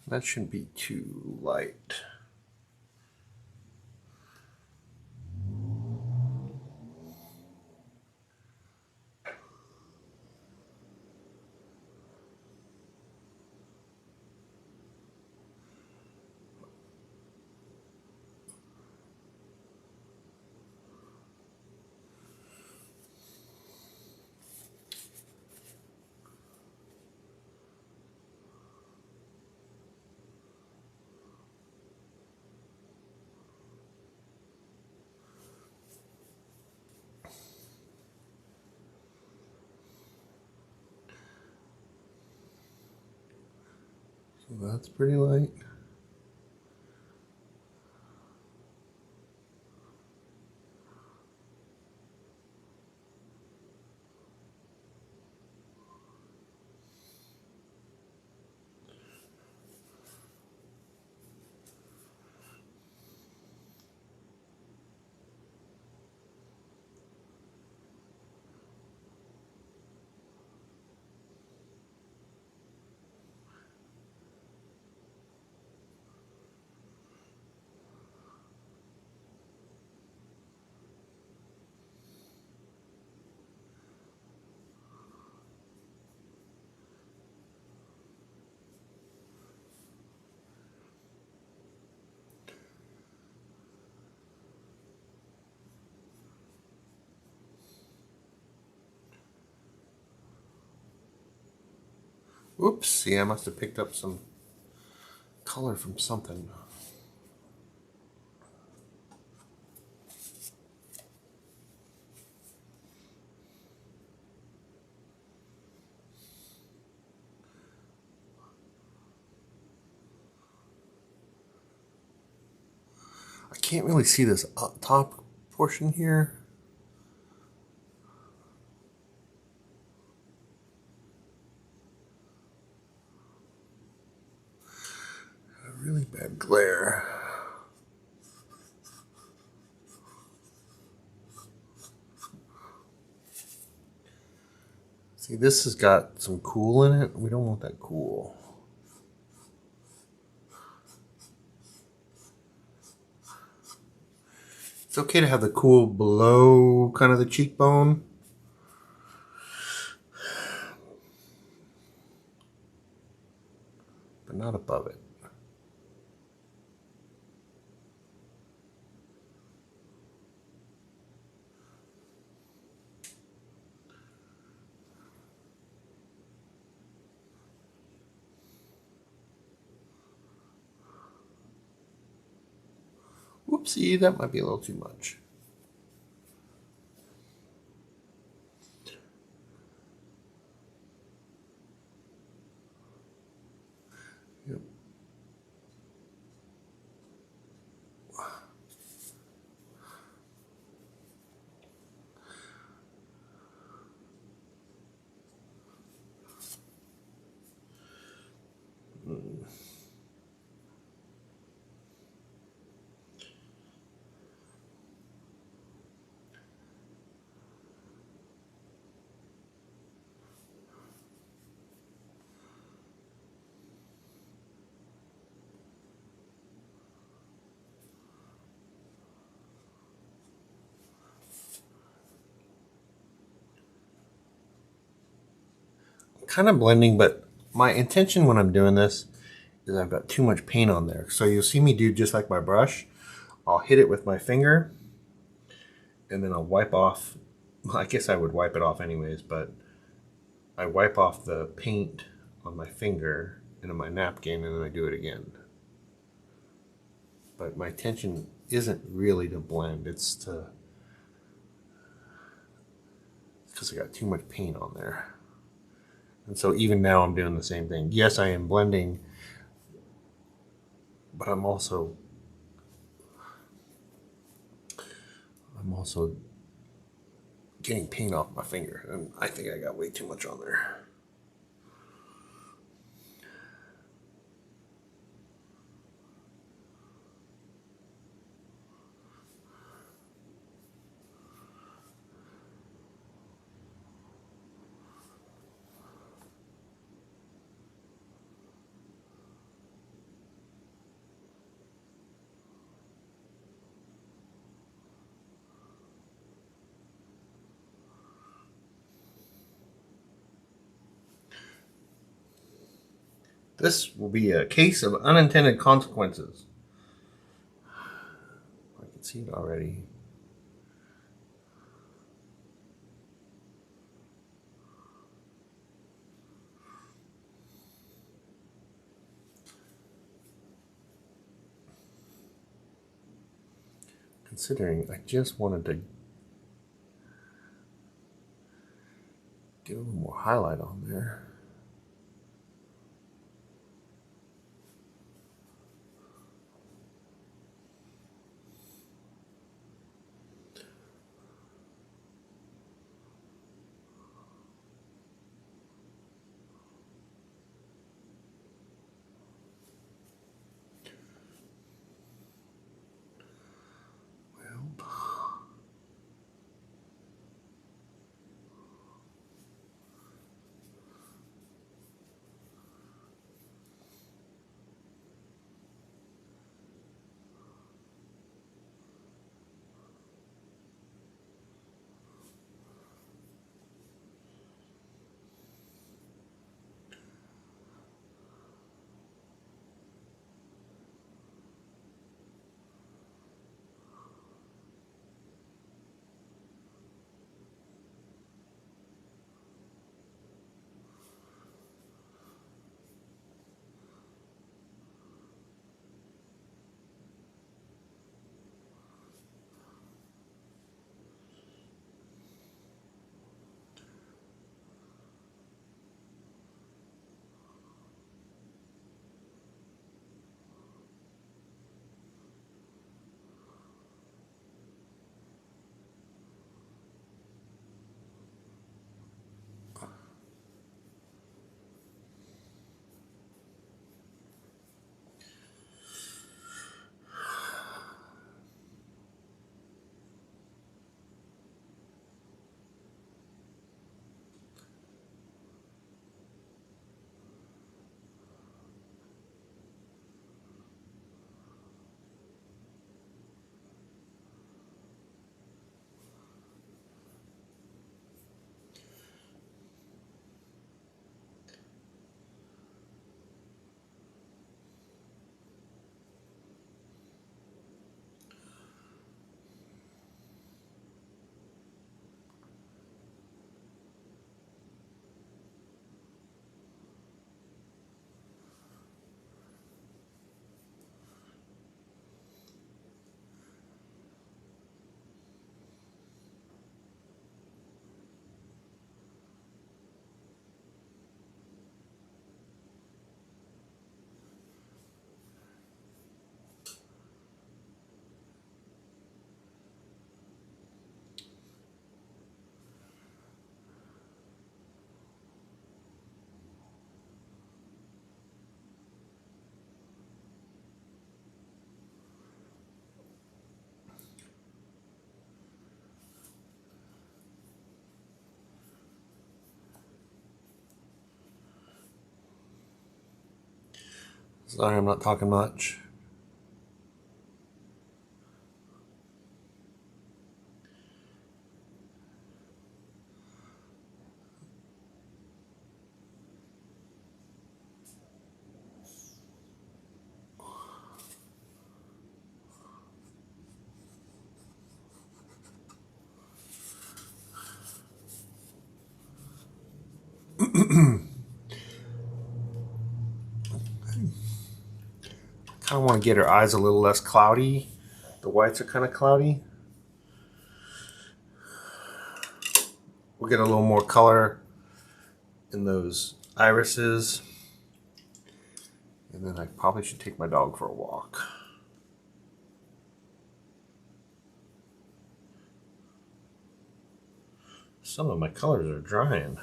That shouldn't be too light. So that's pretty light. Oops, see, I must have picked up some color from something. can't really see this up top portion here. A really bad glare. See, this has got some cool in it. We don't want that cool. It's okay to have the cool below kind of the cheekbone. But not above it. Whoopsie, that might be a little too much. Yep. Kind of blending, but my intention when I'm doing this is I've got too much paint on there. So you'll see me do just like my brush. I'll hit it with my finger and then I'll wipe off. Well, I guess I would wipe it off anyways, but I wipe off the paint on my finger and on my napkin and then I do it again. But my intention isn't really to blend, it's because I got too much paint on there. And so even now I'm doing the same thing. Yes, I am blending, but I'm also getting paint off my finger. And I think I got way too much on there. This will be a case of unintended consequences. I can see it already. Considering I just wanted to get a little more highlight on there. Sorry, I'm not talking much. Kind of want to get her eyes a little less cloudy. The whites are kind of cloudy. We'll get a little more color in those irises. And then I probably should take my dog for a walk. Some of my colors are drying.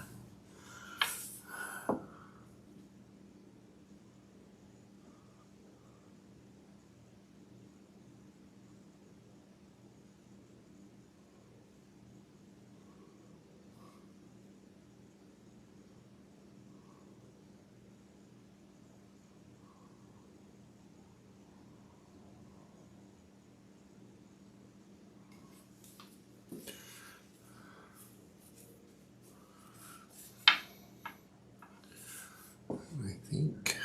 I think.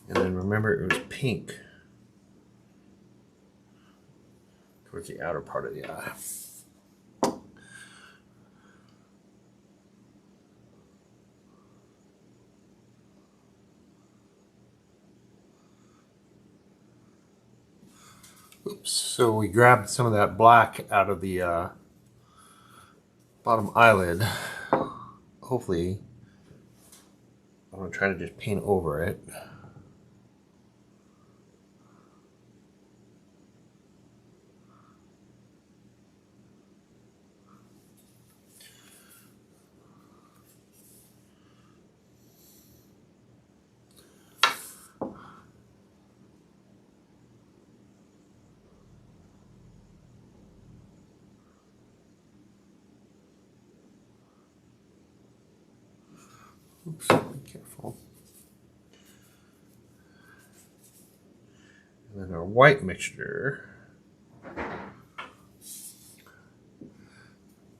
And then remember, it was pink towards the outer part of the eye. Oops. So we grabbed some of that black out of the bottom eyelid. Hopefully, I'm going to try to just paint over it. Oops, be careful. And then our white mixture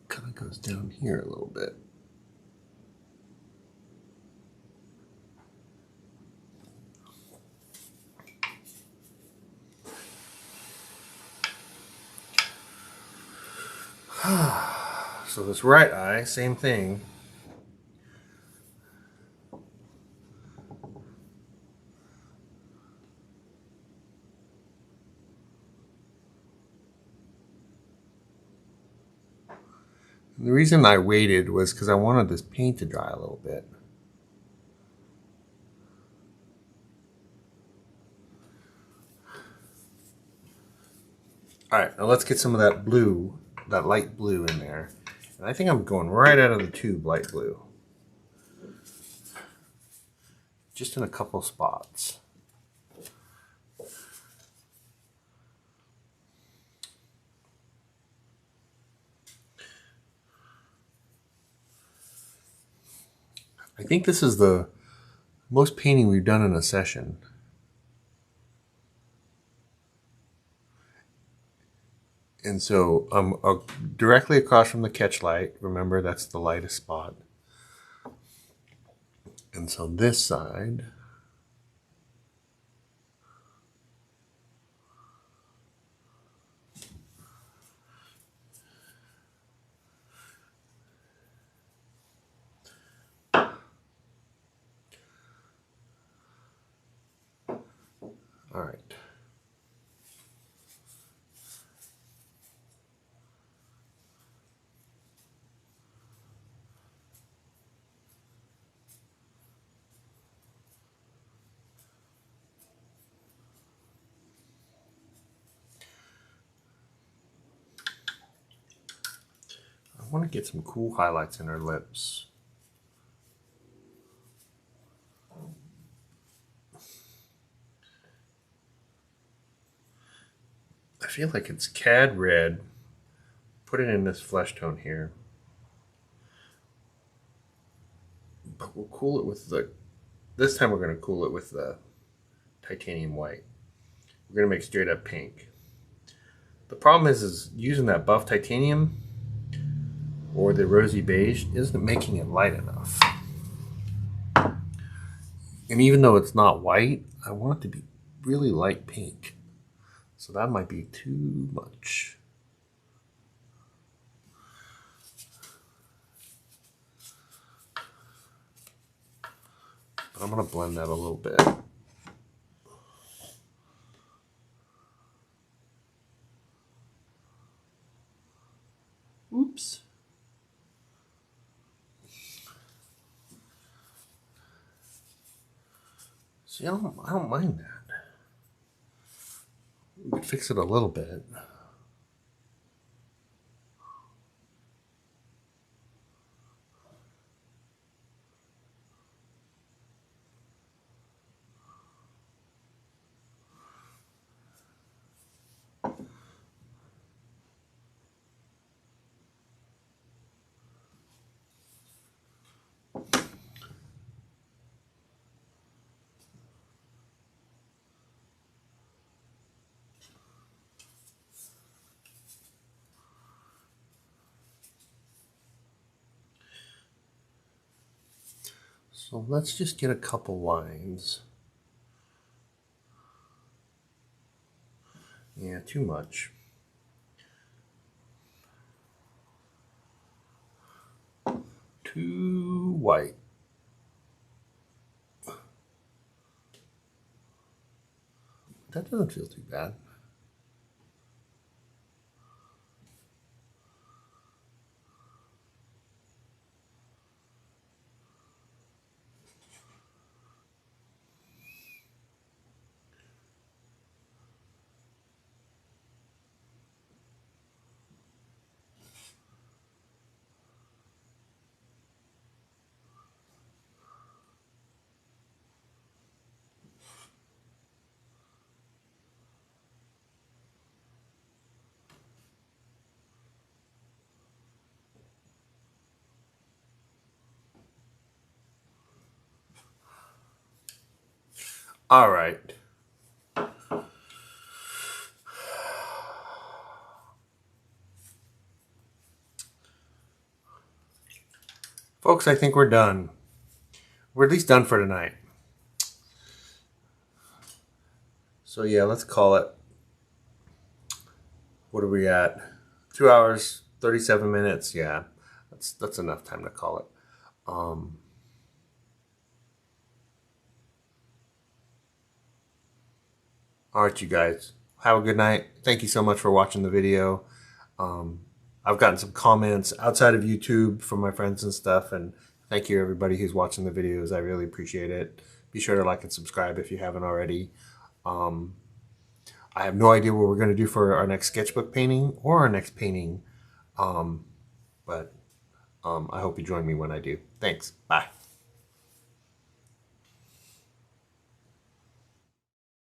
kind of goes down here a little bit. So this right eye, same thing. The reason I waited was because I wanted this paint to dry a little bit. All right, now let's get some of that blue, that light blue in there. And I think I'm going right out of the tube light blue. Just in a couple spots. I think this is the most painting we've done in a session. And so I'm directly across from the catch light. Remember, that's the lightest spot. And so this side, all right. I want to get some cool highlights in her lips. I feel like it's cad red. Put it in this flesh tone here. But we'll cool it with this time we're going to cool it with the titanium white. We're going to make straight up pink. The problem is using that buff titanium or the rosy beige isn't making it light enough. And even though it's not white, I want it to be really light pink. So that might be too much. But I'm going to blend that a little bit. Oops. See, I don't mind that. We could fix it a little bit. So let's just get a couple lines. Yeah, too much. Too white. That doesn't feel too bad. All right. Folks, I think we're done. We're at least done for tonight. So yeah, let's call it. What are we at? 2 hours, 37 minutes. Yeah, that's enough time to call it. All right, you guys. Have a good night. Thank you so much for watching the video. I've gotten some comments outside of YouTube from my friends and stuff, and thank you everybody who's watching the videos. I really appreciate it. Be sure to like and subscribe if you haven't already. I have no idea what we're going to do for our next sketchbook painting or our next painting, but I hope you join me when I do. Thanks. Bye.